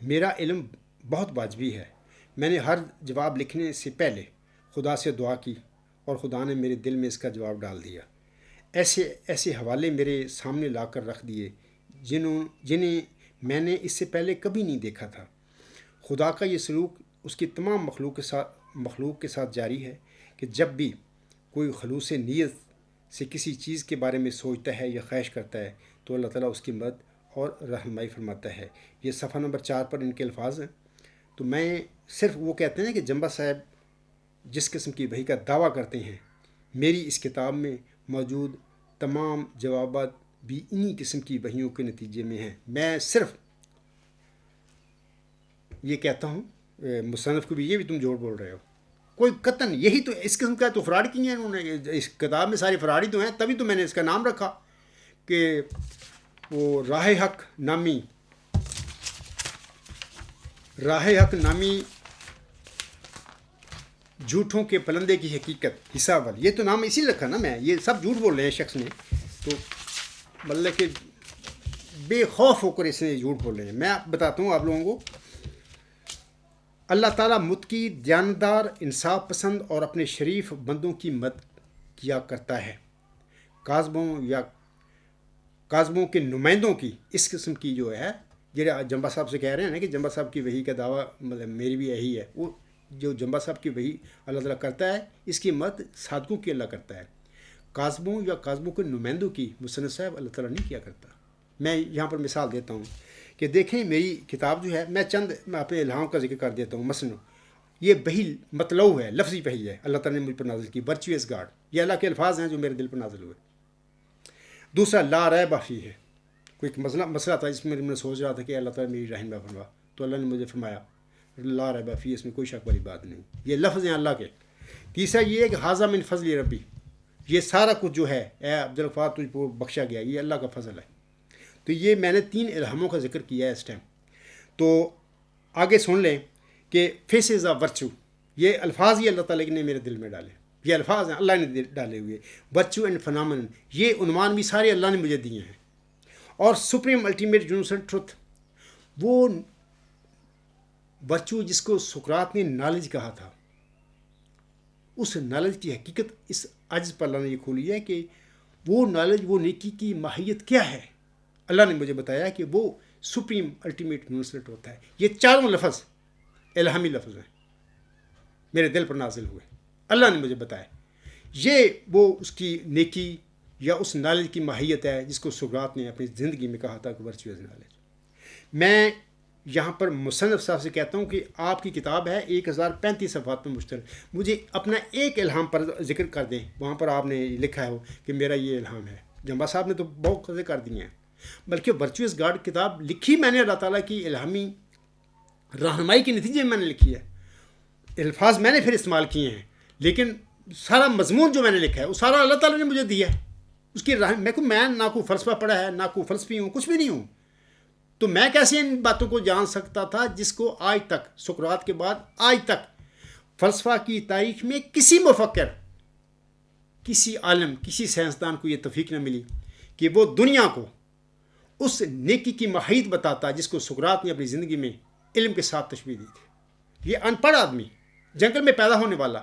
میرا علم بہت واجبی ہے. میں نے ہر جواب لکھنے سے پہلے خدا سے دعا کی اور خدا نے میرے دل میں اس کا جواب ڈال دیا. ایسے حوالے میرے سامنے لا کر رکھ دیے جنہیں میں نے اس سے پہلے کبھی نہیں دیکھا تھا. خدا کا یہ سلوک اس کی تمام مخلوق کے ساتھ جاری ہے کہ جب بھی کوئی خلوص نیت سے کسی چیز کے بارے میں سوچتا ہے یا خواہش کرتا ہے تو اللہ تعالیٰ اس کی مدد اور رہنمائی فرماتا ہے. یہ صفحہ نمبر 4 پر ان کے الفاظ ہیں. تو میں صرف وہ کہتے ہیں کہ جنبا صاحب جس قسم کی وحی کا دعویٰ کرتے ہیں, میری اس کتاب میں موجود تمام جوابات بھی انہی قسم کی وحیوں کے نتیجے میں ہیں. میں صرف یہ کہتا ہوں مصنف کو بھی, یہ بھی تم جھوٹ بول رہے ہو. کوئی قطن یہی تو اس قسم کا تو فراڈ کی ہیں انہوں نے. اس کتاب میں ساری فراڈی تو ہیں, تبھی تو میں نے اس کا نام رکھا کہ وہ راہ حق نامی جھوٹوں کے پلندے کی حقیقت حصہ اول. یہ تو نام اسی رکھا نا میں. یہ سب جھوٹ بول رہے ہیں شخص نے, تو مطلب کہ بے خوف ہو کر اس نے جھوٹ بول رہے ہیں. میں بتاتا ہوں آپ لوگوں کو, اللہ تعالیٰ متقی, دیانتدار, انصاف پسند اور اپنے شریف بندوں کی مدد کیا کرتا ہے. کاذبوں کے نمائندوں کی اس قسم کی جو ہے, جنبا صاحب سے کہہ رہے ہیں نا کہ جنبا صاحب کی وحی کا دعویٰ مطلب میری بھی یہی ہے. وہ جو جنبا صاحب کی وحی اللہ تعالیٰ کرتا ہے, اس کی مدد صادقوں کی اللہ کرتا ہے. کاذبوں کے نمائندوں کی مصنف صاحب اللہ تعالیٰ نہیں کیا کرتا. میں یہاں پر مثال دیتا ہوں کہ دیکھیں میری کتاب جو ہے, میں اپنے الہام کا ذکر کر دیتا ہوں. مثلا یہ وحی مطلوع ہے, لفظی وحی ہے, اللہ تعالیٰ نے مجھ پر نازل کی. ورچوئس گاڈ, یہ اللہ کے الفاظ ہیں جو میرے دل پر نازل ہوئے. دوسرا لا ریب فیہ ہے. کوئی مسئلہ تھا جس میں میں سوچ رہا تھا کہ اللہ تعالیٰ میری رحم فرما, تو اللہ نے مجھے فرمایا لا ریب فیہ, اس میں کوئی شک والی بات نہیں. یہ لفظ ہیں اللہ کے. تیسرا یہ ہے کہ ھذا من فضل ربی, یہ سارا کچھ جو ہے اے عبدالغفار تجھ کو بخشا گیا, یہ اللہ کا فضل ہے. تو یہ میں نے 3 الہاموں کا ذکر کیا ہے اس ٹائم. تو آگے سن لیں کہ فیس از اے ورچو, یہ الفاظ ہی اللہ تعالیٰ نے میرے دل میں ڈالے. یہ الفاظ ہیں اللہ نے ڈالے ہوئے. ورچو اینڈ فنامن, یہ عنوان بھی سارے اللہ نے مجھے دیے ہیں. اور سپریم الٹیمیٹ یونیورسل ٹروتھ, وہ ورچو جس کو سقراط نے نالج کہا تھا, اس نالج کی حقیقت اس عجز پر اللہ نے یہ کھولی ہے کہ وہ نالج, وہ نیکی کی ماہیت کیا ہے. اللہ نے مجھے بتایا کہ وہ سپریم الٹیمیٹ یونیورسل ٹروتھ ہے. یہ 4 لفظ الہامی لفظ ہیں, میرے دل پر نازل ہوئے. اللہ نے مجھے بتایا یہ وہ اس کی نیکی یا اس نالج کی ماہیت ہے جس کو سقراط نے اپنی زندگی میں کہا تھا کہ ورچوئس نالج. میں یہاں پر مصنف صاحب سے کہتا ہوں کہ آپ کی کتاب ہے 1035 صفحات پر مشتمل. مجھے اپنا ایک الہام پر ذکر کر دیں. وہاں پر آپ نے لکھا ہے کہ میرا یہ الہام ہے. جمبا صاحب نے تو بہت قضے کر دیے ہیں. بلکہ ورچوئس گاڈ کتاب لکھی میں نے اللہ تعالیٰ کی الہامی رہنمائی کے نتیجے میں نے لکھی ہے. الفاظ میں نے پھر استعمال کیے ہیں, لیکن سارا مضمون جو میں نے لکھا ہے وہ سارا اللہ تعالیٰ نے مجھے دیا ہے. اس کی میں نہ کوئی فلسفہ پڑھا ہے, نہ کوئی فلسفی ہوں, کچھ بھی نہیں ہوں. تو میں کیسے ان باتوں کو جان سکتا تھا جس کو آج تک سقراط کے بعد آج تک فلسفہ کی تاریخ میں کسی مفکر, کسی عالم, کسی سائنسدان کو یہ توفیق نہ ملی کہ وہ دنیا کو اس نیکی کی ماہیت بتاتا جس کو سقراط نے اپنی زندگی میں علم کے ساتھ تشبیہ دی تھی. یہ ان پڑھ آدمی, جنگل میں پیدا ہونے والا,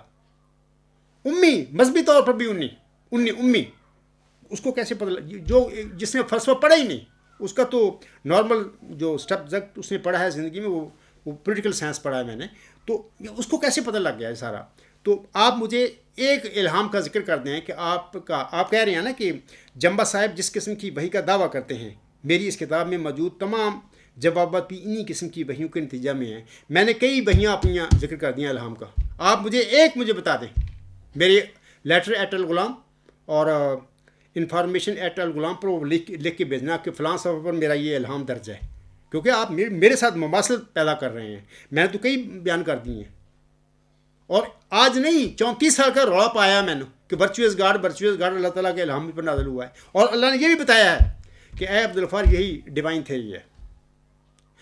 امی, مذہبی طور پر بھی امی, اس کو کیسے پتہ, جو جس نے فلسفہ پڑھا ہی نہیں, اس کا تو نارمل جو سبجیکٹ اس نے پڑھا ہے زندگی میں وہ پولیٹیکل سائنس پڑھا ہے میں نے, تو اس کو کیسے پتہ لگ گیا ہے سارا. تو آپ مجھے ایک الہام کا ذکر کر دیں کہ آپ کہہ رہے ہیں نا کہ جمبا صاحب جس قسم کی وحی کا دعویٰ کرتے ہیں, میری اس کتاب میں موجود تمام جوابات بھی انہی قسم کی وحیوں کے نتیجہ میں ہیں. میں نے کئی وحیاں اپنی ذکر کر دیا الہام کا. آپ مجھے بتا دیں, میرے لیٹر ایٹ الغلام اور انفارمیشن ایٹ الغلام پر وہ لکھ کے بھیجنا کہ فلاں صفحے پر میرا یہ الہام درج ہے, کیونکہ آپ میرے ساتھ مماثلت پیدا کر رہے ہیں. میں نے تو کئی بیان کر دی ہیں, اور آج نہیں 34 سال کا رولا پایا میں نے کہ ورچوئس گاڈ اللہ تعالیٰ کے الہام پر نازل ہوا ہے. اور اللہ نے یہ بھی بتایا ہے کہ اے عبدالغفار یہی ڈیوائن تھیری ہے,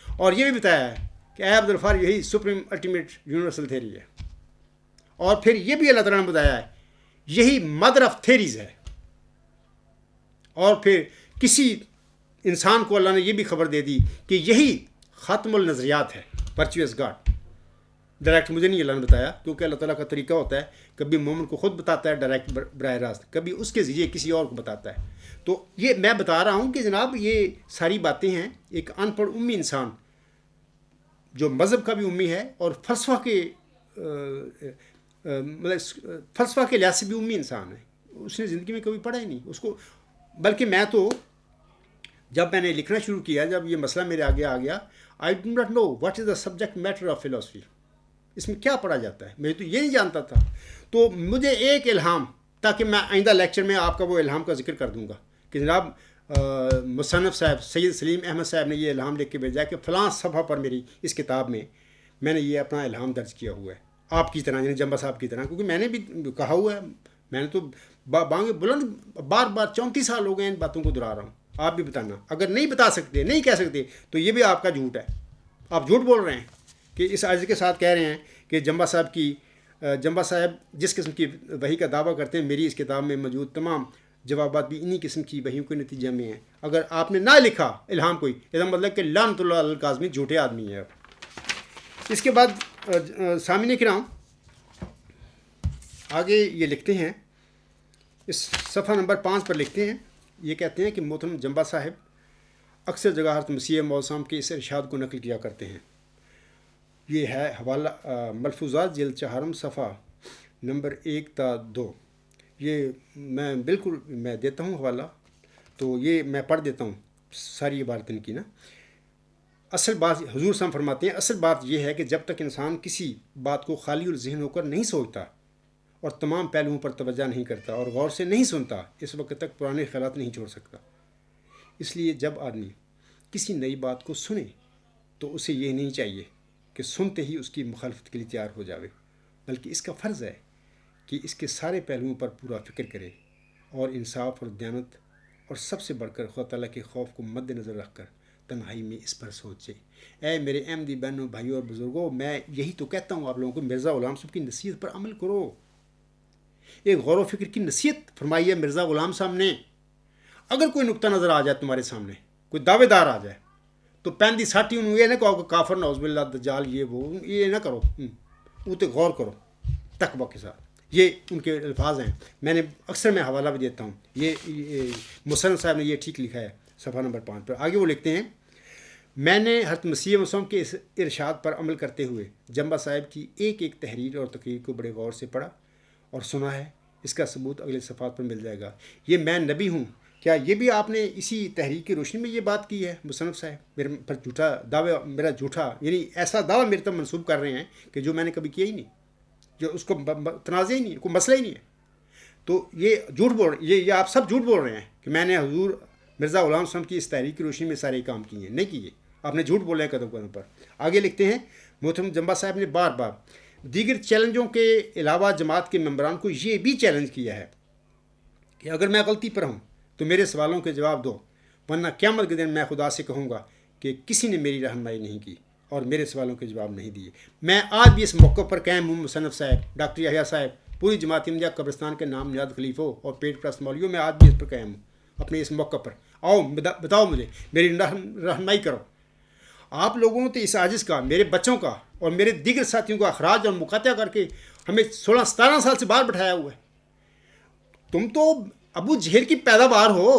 اور یہ بھی بتایا ہے کہ اے عبدالغفار یہی سپریم الٹیمیٹ یونیورسل تھیری ہے, اور پھر یہ بھی اللہ تعالیٰ نے بتایا ہے یہی مدر آف تھیریز ہے. اور پھر کسی انسان کو اللہ نے یہ بھی خبر دے دی کہ یہی ختم النظریات ہے, ورچوئس گاڈ. ڈائریکٹ مجھے نہیں اللہ نے بتایا, کیونکہ اللہ تعالیٰ کا طریقہ ہوتا ہے کبھی مومن کو خود بتاتا ہے ڈائریکٹ براہ راست, کبھی اس کے ذریعے کسی اور کو بتاتا ہے. تو یہ میں بتا رہا ہوں کہ جناب یہ ساری باتیں ہیں ایک ان پڑھ امی انسان جو مذہب کا بھی امی ہے اور فلسفہ کے لحاظ سے بھی امی انسان ہے. اس نے زندگی میں کبھی پڑھا ہی نہیں اس کو. بلکہ میں تو جب میں نے لکھنا شروع کیا, جب یہ مسئلہ میرے آگے آ گیا, I do not know what is the subject matter of philosophy, اس میں کیا پڑھا جاتا ہے, میں تو یہ نہیں جانتا تھا. تو مجھے ایک الہام, تاکہ میں آئندہ لیکچر میں آپ کا وہ الہام کا ذکر کر دوں گا کہ جناب مصنف صاحب سید سلیم احمد صاحب نے یہ الہام لکھ کے بھیجا کہ فلاں صفحہ پر میری اس کتاب میں نے یہ اپنا الہام درج کیا ہوا ہے, آپ کی طرح, یعنی جمبا صاحب کی طرح. کیونکہ میں نے بھی کہا ہوا ہے, میں نے تو بانگ بلند بار 34 سال ہو گئے ان باتوں کو دہرا رہا ہوں. آپ بھی بتانا, اگر نہیں بتا سکتے, نہیں کہہ سکتے, تو یہ بھی آپ کا جھوٹ ہے. آپ جھوٹ بول رہے ہیں کہ اس عرض کے ساتھ کہہ رہے ہیں کہ جمبا صاحب جس قسم کی وحی کا دعویٰ کرتے ہیں میری اس کتاب میں موجود تمام جوابات بھی انہی قسم کی وحیوں کے نتیجے میں ہیں. اگر آپ نے نہ لکھا الہام کوئی, اس کا مطلب کہ لعنت اللہ علی الکاذبین, جھوٹے آدمی ہے. اس کے بعد سامعین کرام آگے یہ لکھتے ہیں, اس صفحہ نمبر 5 پر لکھتے ہیں, یہ کہتے ہیں کہ محترم جمبا صاحب اکثر جگہ حضرت مسیح موعود صاحب کے اس ارشاد کو نقل کیا کرتے ہیں. یہ ہے حوالہ ملفوظات جلد 4 صفحہ نمبر 1 تا 2. یہ میں دیتا ہوں حوالہ, تو یہ میں پڑھ دیتا ہوں ساری عبارتیں کی نا. اصل بات حضور صاحب فرماتے ہیں, اصل بات یہ ہے کہ جب تک انسان کسی بات کو خالی الذہن ہو کر نہیں سوچتا اور تمام پہلوؤں پر توجہ نہیں کرتا اور غور سے نہیں سنتا, اس وقت تک پرانے خیالات نہیں چھوڑ سکتا. اس لیے جب آدمی کسی نئی بات کو سنے تو اسے یہ نہیں چاہیے کہ سنتے ہی اس کی مخالفت کے لیے تیار ہو جاوے, بلکہ اس کا فرض ہے کہ اس کے سارے پہلوؤں پر پورا فکر کرے اور انصاف اور دیانت اور سب سے بڑھ کر خدا تعالیٰ کے خوف کو مد نظر رکھ کر تنہائی میں اس پر سوچے. اے میرے احمدی بہنوں, بھائیوں اور بزرگوں, میں یہی تو کہتا ہوں آپ لوگوں کو, مرزا غلام صاحب کی نصیحت پر عمل کرو. ایک غور و فکر کی نصیحت فرمائی ہے مرزا غلام صاحب نے. اگر کوئی نقطہ نظر آ جائے تمہارے سامنے, کوئی دعوے دار آ جائے, تو پہنتی ساٹھی انہوں یہ نہ کہو کہ کافر نعوذ باللہ دجال یہ نہ کرو, وہ تو غور کرو تقویٰ کے ساتھ. یہ ان کے الفاظ ہیں, میں نے اکثر میں حوالہ بھی دیتا ہوں. یہ مصنف صاحب نے یہ ٹھیک لکھا ہے صفحہ نمبر 5 پر. آگے وہ لکھتے ہیں, میں نے حضرت مسیح موعود کے اس ارشاد پر عمل کرتے ہوئے جمبا صاحب کی ایک ایک تحریر اور تقریر کو بڑے غور سے پڑھا اور سنا ہے. اس کا ثبوت اگلے صفحات پر مل جائے گا۔ یہ میں نبی ہوں، کیا یہ بھی آپ نے اسی تحریک کی روشنی میں یہ بات کی ہے؟ مصنف صاحب میرے پر جھوٹا دعویٰ، میرا جھوٹا یعنی ایسا دعویٰ میرے تک منسوب کر رہے ہیں کہ جو میں نے کبھی کیا ہی نہیں، جو اس کو تنازع ہی نہیں، کوئی مسئلہ ہی نہیں ہے۔ تو یہ جھوٹ بول، یہ آپ سب جھوٹ بول رہے ہیں کہ میں نے حضور مرزا غلام صاحب کی اس تحریک کی روشنی میں سارے کام کیے ہیں، نہیں کیے، آپ نے جھوٹ بولے ہیں قدم قدم پر۔ آگے لکھتے ہیں محترم جمبا صاحب نے بار بار دیگر چیلنجوں کے علاوہ جماعت کے ممبران کو یہ بھی چیلنج کیا ہے کہ اگر میں غلطی پر ہوں تو میرے سوالوں کے جواب دو، ورنہ قیامت کے دن میں خدا سے کہوں گا کہ کسی نے میری رہنمائی نہیں کی اور میرے سوالوں کے جواب نہیں دیے۔ میں آج بھی اس موقع پر قائم ہوں مصنف صاحب، ڈاکٹر یحییٰ صاحب، پوری جماعت احمدیہ قبرستان کے نام نہاد خلیفوں اور پیٹ پرست مولویوں، میں آج بھی اس پر قائم ہوں اپنے اس موقع پر۔ آؤ بتاؤ مجھے، میری رہنمائی کرو۔ آپ لوگوں نے تو اس عاجز کا، میرے بچوں کا اور میرے دیگر ساتھیوں کا اخراج اور مقاطعہ کر کے ہمیں 16-17 سال سے باہر بٹھایا ہوا ہے۔ تم تو ابو جہل کی پیداوار ہو،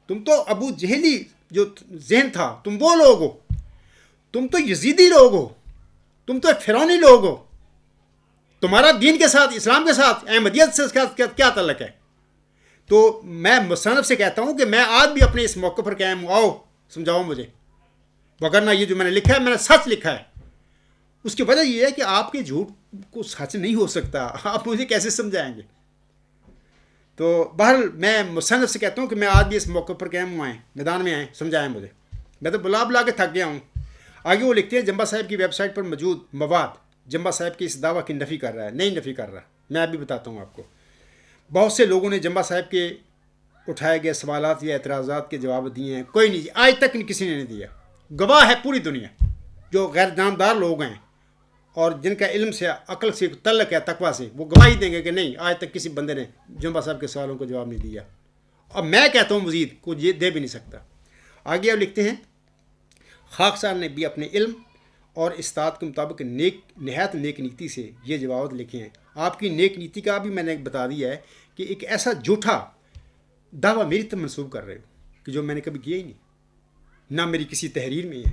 تم تو ابو جہلی جو ذہن تھا تم وہ لوگ ہو، تم تو یزیدی لوگ ہو، تم تو فرعونی لوگ ہو۔ تمہارا دین کے ساتھ، اسلام کے ساتھ، احمدیت سے کیا تعلق ہے؟ تو میں مصنف سے کہتا ہوں کہ میں آج بھی اپنے اس موقع پر قائم ہوں، آؤ سمجھاؤ مجھے، وگرنہ یہ جو میں نے لکھا ہے میں نے سچ لکھا ہے۔ اس کی وجہ یہ ہے کہ آپ کے جھوٹ کو سچ نہیں ہو سکتا، آپ مجھے کیسے سمجھائیں گے؟ تو بہرحال میں مصنف سے کہتا ہوں کہ میں آج بھی اس موقع پر قائم ہوں، آئیں میدان میں آئیں، سمجھائیں مجھے، میں تو بلا کے تھک گیا ہوں۔ آگے وہ لکھتے ہیں جمبا صاحب کی ویب سائٹ پر موجود مواد جمبا صاحب کی اس دعویٰ کی نفی کر رہا ہے، نہیں نفی کر رہا، میں ابھی بتاتا ہوں آپ کو۔ بہت سے لوگوں نے جمبا صاحب کے اٹھائے گئے سوالات یا اعتراضات کے جواب دیے ہیں، کوئی نہیں، آج تک کسی نے نہیں دیا۔ گواہ ہے پوری دنیا، جو غیر جاندار لوگ ہیں اور جن کا علم سے، عقل سے تعلق ہے، تقویٰ سے، وہ گواہی دیں گے کہ نہیں، آج تک کسی بندے نے جمبا صاحب کے سوالوں کو جواب نہیں دیا، اور میں کہتا ہوں مزید کوئی یہ دے بھی نہیں سکتا۔ آگے اب لکھتے ہیں خاک صاحب نے بھی اپنے علم اور استاد کے مطابق نہایت نیک نیتی سے یہ جوابات لکھے ہیں۔ آپ کی نیک نیتی کا بھی میں نے بتا دیا ہے کہ ایک ایسا جھوٹا دعویٰ میری طرف منسوب کر رہے ہو کہ جو میں نے کبھی کیا ہی نہیں، نہ میری کسی تحریر میں ہے۔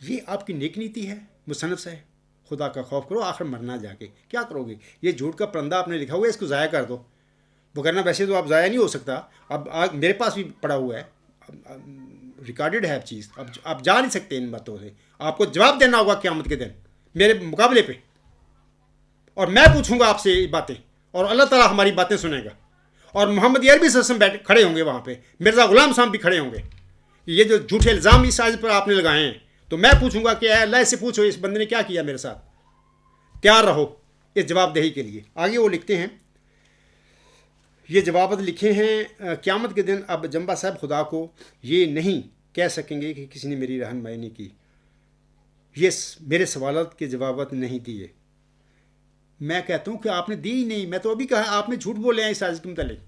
یہ آپ کی نیک نیتی ہے مصنف صاحب؟ خدا کا خوف کرو، آخر مرنا جا کے کیا کرو گے؟ یہ جھوٹ کا پرندہ آپ نے لکھا ہوا ہے، اس کو ضائع کر دو، وگرنہ ویسے تو آپ ضائع نہیں ہو سکتا۔ اب میرے پاس بھی پڑا ہوا ہے، ریکارڈڈ ہے اب چیز، اب آپ جا نہیں سکتے ان باتوں سے، آپ کو جواب دینا ہوگا قیامت کے دن میرے مقابلے پہ، اور میں پوچھوں گا آپ سے یہ باتیں، اور اللہ تعالیٰ ہماری باتیں سنے گا، اور محمد عربی صلی اللہ علیہ وسلم بیٹھے کھڑے ہوں گے وہاں پہ، مرزا غلام صاحب بھی کھڑے ہوں گے۔ یہ جو جھوٹے الزام اس آج پر آپ نے لگائے ہیں، تو میں پوچھوں گا کہ اے اللہ سے پوچھو اس بندے نے کیا کیا میرے ساتھ، تیار رہو اس جواب دہی کے لیے۔ آگے وہ لکھتے ہیں، یہ جوابات لکھے ہیں قیامت کے دن اب جمبا صاحب خدا کو یہ نہیں کہہ سکیں گے کہ کسی نے میری رہنمائی نہیں کی، یہ میرے سوالات کے جوابات نہیں دیے۔ میں کہتا ہوں کہ آپ نے دی ہی نہیں، میں تو ابھی کہا آپ نے جھوٹ بولے ہیں اس آج کے متعلق،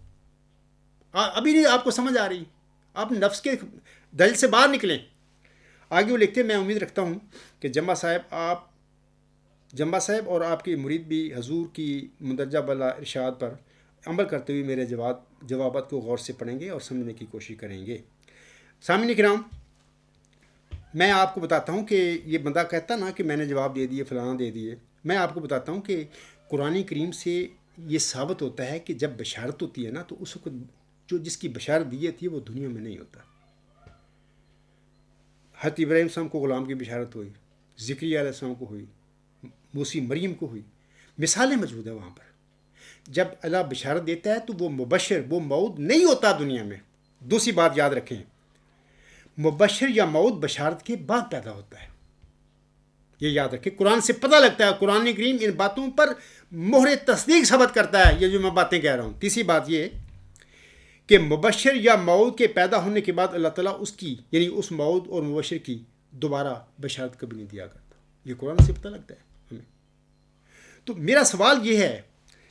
ابھی نہیں آپ کو سمجھ آ رہی، آپ نفس کے دل سے باہر نکلیں۔ آگے وہ لکھتے ہیں، میں امید رکھتا ہوں کہ جمبا صاحب اور آپ کے مرید بھی حضور کی مندرجہ بالا ارشاد پر عمل کرتے ہوئے میرے جوابات کو غور سے پڑھیں گے اور سمجھنے کی کوشش کریں گے۔ سامعین کرام، میں آپ کو بتاتا ہوں کہ یہ بندہ کہتا نا کہ میں نے جواب دے دیے، فلانا دے دیے، میں آپ کو بتاتا ہوں کہ قرآن کریم سے یہ ثابت ہوتا ہے کہ جب بشارت ہوتی ہے نا تو اس وقت جو جس کی بشارت دی تھی وہ دنیا میں نہیں ہوتا۔ حضرت ابراہیم السلام کو غلام کی بشارت ہوئی، زکریا علیہ السلام کو ہوئی، موسی مریم کو ہوئی، مثالیں موجود ہیں وہاں پر۔ جب اللہ بشارت دیتا ہے تو وہ مبشر، وہ موعود نہیں ہوتا دنیا میں۔ دوسری بات یاد رکھیں، مبشر یا موعود بشارت کے بعد پیدا ہوتا ہے، یہ یاد رکھیں، قرآن سے پتہ لگتا ہے، قرآن کریم ان باتوں پر مہر تصدیق ثبت کرتا ہے، یہ جو میں باتیں کہہ رہا ہوں۔ تیسری بات یہ کہ مبشر یا موعود کے پیدا ہونے کے بعد اللہ تعالیٰ اس کی، یعنی اس موعود اور مبشر کی دوبارہ بشارت کبھی نہیں دیا کرتا، یہ قرآن سے پتہ لگتا ہے ہمیں۔ تو میرا سوال یہ ہے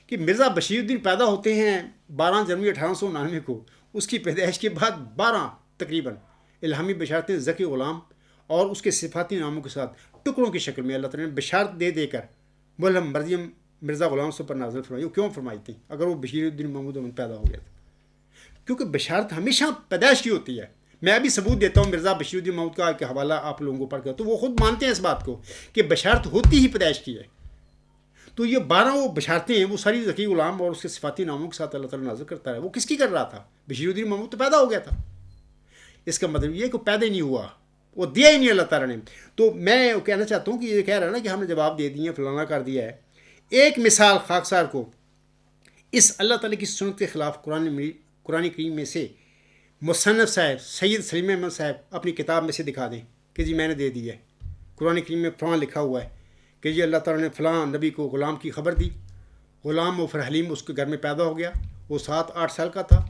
کہ مرزا بشیر الدین پیدا ہوتے ہیں 12 جنوری 1899 کو، اس کی پیدائش کے بعد 12 تقریباً الہامی بشارتیں ذکی غلام اور اس کے صفاتی ناموں کے ساتھ ٹکڑوں کی شکل میں اللہ تعالیٰ نے بشارت دے دے کر ملہم مریم مرزا غلام صاحب پر نازل فرمائی۔ وہ کیوں فرمائی تھی اگر وہ بشیر الدین محمود احمد پیدا ہو گیا تھا؟ کیونکہ بشارت ہمیشہ پیدائش کی ہوتی ہے۔ میں ابھی ثبوت دیتا ہوں مرزا بشیر الدین محمود کا کہ حوالہ آپ لوگوں کو پڑھ کر، تو وہ خود مانتے ہیں اس بات کو کہ بشارت ہوتی ہی پیدائش کی ہے۔ تو یہ 12 وہ بشارتیں ہیں، وہ ساری ذکی غلام اور اس کے صفاتی ناموں کے ساتھ اللہ تعالیٰ نازل کرتا ہے. وہ کس کی کر رہا تھا؟ بشیر الدین محمود تو پیدا ہو گیا تھا. اس کا مطلب یہ کہ وہ پیدا ہی نہیں ہوا، وہ دیا ہی نہیں اللہ تعالیٰ نے. تو میں کہنا چاہتا ہوں کہ یہ کہہ رہا ہے نا کہ ہم نے جواب دے دیے، فلانا کر دیا ہے. ایک مثال خاکسار کو اس اللہ تعالیٰ کی سنت کے خلاف قرآن کریم میں سے مصنف صاحب سید سلیم احمد صاحب اپنی کتاب میں سے دکھا دیں کہ جی میں نے دے دی ہے، قرآن کریم میں فلاں لکھا ہوا ہے کہ جی اللہ تعالیٰ نے فلاں نبی کو غلام کی خبر دی. غلام و پھر حلیم اس کے گھر میں پیدا ہو گیا. وہ 7-8 سال کا تھا.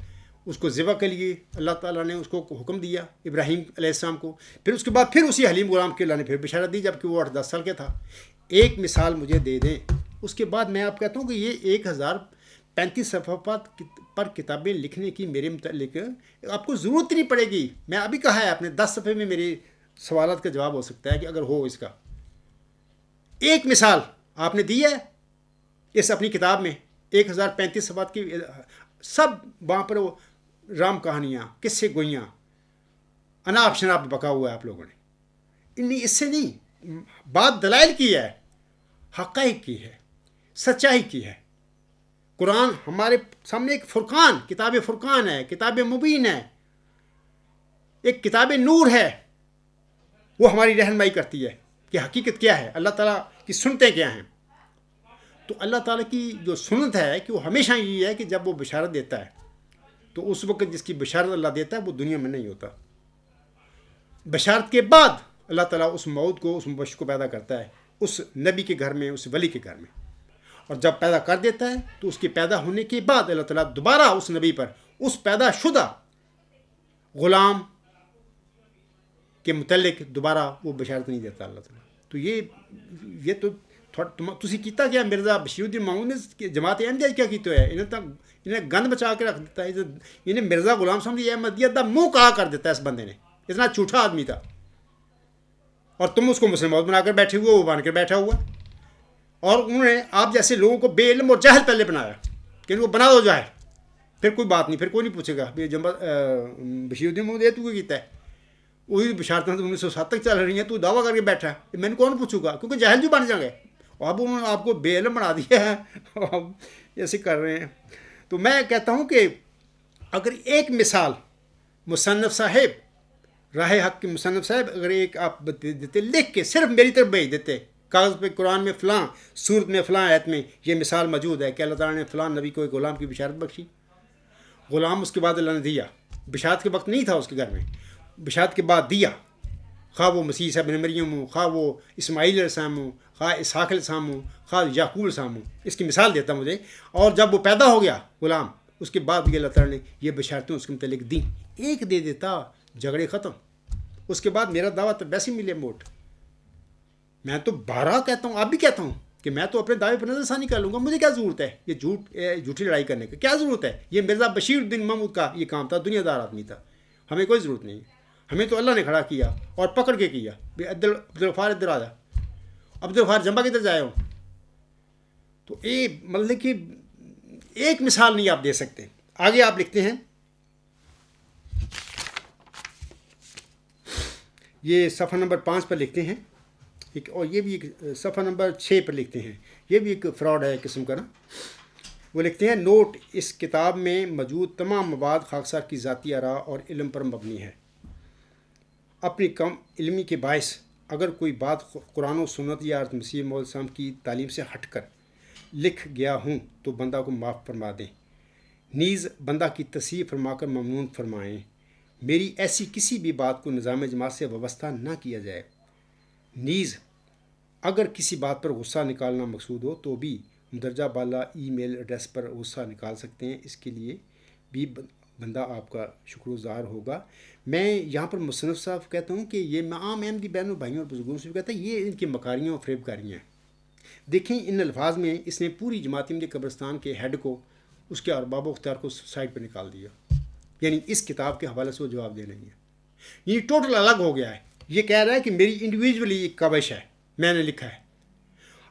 اس کو ذبح کے لیے اللہ تعالیٰ نے اس کو حکم دیا ابراہیم علیہ السلام کو. پھر اس کے بعد پھر اسی حلیم غلام کے اللہ نے پھر بشارت دی جب کہ وہ 8-10 سال کا تھا. ایک مثال مجھے دے دیں. اس کے بعد میں آپ کہتا ہوں کہ یہ 1035 صفحات پر کتابیں لکھنے کی میرے متعلق آپ کو ضرورت نہیں پڑے گی. میں ابھی کہا ہے آپ نے 10 صفحے میں میرے سوالات کا جواب ہو سکتا ہے کہ اگر ہو اس کا. ایک مثال آپ نے دی ہے اس اپنی کتاب میں 1035 صفحات کی، سب وہاں پر وہ رام کہانیاں، قصے گوئیاں، اناپ شناپ بکا ہوا ہے آپ لوگوں نے. اس سے نہیں، بات دلائل کی ہے، حقائق کی ہے، سچائی کی ہے. قرآن ہمارے سامنے ایک فرقان، کتاب فرقان ہے، کتاب مبین ہے، ایک کتاب نور ہے. وہ ہماری رہنمائی کرتی ہے کہ حقیقت کیا ہے، اللہ تعالیٰ کی سنتیں کیا ہیں. تو اللہ تعالیٰ کی جو سنت ہے کہ وہ ہمیشہ یہ ہے کہ جب وہ بشارت دیتا ہے تو اس وقت جس کی بشارت اللہ دیتا ہے وہ دنیا میں نہیں ہوتا. بشارت کے بعد اللہ تعالیٰ اس موعود کو، اس مبشر کو پیدا کرتا ہے اس نبی کے گھر میں، اس ولی کے گھر میں. اور جب پیدا کر دیتا ہے تو اس کے پیدا ہونے کے بعد اللہ تعالیٰ دوبارہ اس نبی پر، اس پیدا شدہ غلام کے متعلق دوبارہ وہ بشارت نہیں دیتا اللہ تعالیٰ. تو یہ تو تسی کیتا کیا؟ مرزا بشیر الدین محمود نے جماعت احمدیہ کیا کیتا ہے؟ انہیں گند بچا کے رکھ دیتا ہے. انہیں مرزا غلام صاحب احمدیت کا منہ کہا کر دیتا ہے. اس بندے نے اتنا جھوٹا آدمی تھا، اور تم اس کو مسلم موت بنا کر بیٹھے ہوئے، وہ بن کر بیٹھا ہوا. اور انہوں نے آپ جیسے لوگوں کو بے علم اور جاہل پہلے بنایا کہ ان کو بنا دو جاہل، پھر کوئی بات نہیں، پھر کوئی نہیں پوچھے گا بشیر الدین محمود یہ تو کیتا ہے. وہی بشارتیں 1907 تک چل رہی ہیں، تو دعویٰ کر کے بیٹھا ہے. میں نے کون پوچھوں گا؟ کیونکہ جاہل جو بن جائیں گے. اب انہوں نے آپ کو بے علم بنا دیا ہے، اب ایسے کر رہے ہیں. تو میں کہتا ہوں کہ اگر ایک مثال مصنف صاحب، راہ حق کے مصنف صاحب، اگر ایک آپ دیتے لکھ کے صرف میری طرف بھیج دیتے کاغذ پہ، قرآن میں فلاں سورت میں فلاں آیت میں یہ مثال موجود ہے کہ اللہ تعالیٰ نے فلاں نبی کو ایک غلام کی بشارت بخشی. غلام اس کے بعد اللہ نے دیا. بشارت کے وقت نہیں تھا اس کے گھر میں، بشارت کے بعد دیا. خواہ وہ مسیح صاحب ابن مریم ہوں، خواہ وہ اسماعیل علیہ السلام ہوں، خواہ اسحاق علیہ السلام ہوں، خواہ یعقوب علیہ السلام ہوں. اس کی مثال دیتا مجھے. اور جب وہ پیدا ہو گیا غلام، اس کے بعد بھی اللہ تعالیٰ نے یہ بشارتیں اس کے متعلق دیں. ایک دے دیتا، جھگڑے ختم. اس کے بعد میرا دعویٰ تو ویسے ملے موٹ. میں تو 12 کہتا ہوں، اب بھی کہتا ہوں کہ میں تو اپنے دعوے پر نظر ثانی کر لوں گا. مجھے کیا ضرورت ہے یہ جھوٹی لڑائی کرنے کی؟ کیا ضرورت ہے؟ یہ مرزا بشیر الدین محمود کا یہ کام تھا، دنیا دار آدمی تھا. ہمیں کوئی ضرورت نہیں. ہمیں تو اللہ نے کھڑا کیا اور پکڑ کے کیا. عبدالغفار ادھر آ جا. عبدالغفار جمبا کدھر جائے ہوں؟ تو مطلب کہ ایک مثال نہیں آپ دے سکتے. آگے آپ لکھتے ہیں، یہ صفحہ نمبر 5 پر لکھتے ہیں اور یہ بھی ایک صفحہ نمبر 6 پر لکھتے ہیں. یہ بھی ایک فراڈ ہے قسم کا نا. وہ لکھتے ہیں، نوٹ: اس کتاب میں موجود تمام مواد خاکسار کی ذاتی آراء اور علم پر مبنی ہے. اپنی کم علمی کے باعث اگر کوئی بات قرآن و سنت یا حضرت مسیح موعود السلام کی تعلیم سے ہٹ کر لکھ گیا ہوں تو بندہ کو معاف فرما دیں، نیز بندہ کی تصحیح فرما کر ممنون فرمائیں. میری ایسی کسی بھی بات کو نظام جماعت سے وابستہ نہ کیا جائے. نیز اگر کسی بات پر غصہ نکالنا مقصود ہو تو بھی مندرجہ بالا ای میل ایڈریس پر غصہ نکال سکتے ہیں. اس کے لیے بھی بندہ آپ کا شکر گزار ہوگا. میں یہاں پر مصنف صاحب کہتا ہوں کہ یہ میں عام احمدی بہنوں بھائیوں اور بزرگوں سے بھی کہتا ہوں، یہ ان کی مکاریاں اور فریب کاریاں ہیں. دیکھیں ان الفاظ میں اس نے پوری جماعت احمدیہ قبرستان کے ہیڈ کو، اس کے ارباب و اختیار کو سائڈ پہ نکال دیا. یعنی اس کتاب کے حوالے سے وہ جواب دے نہیں ہے. یہ ٹوٹل الگ ہو گیا ہے. یہ کہہ رہا ہے کہ میری انڈیویجولی ایک کاوش ہے، میں نے لکھا ہے.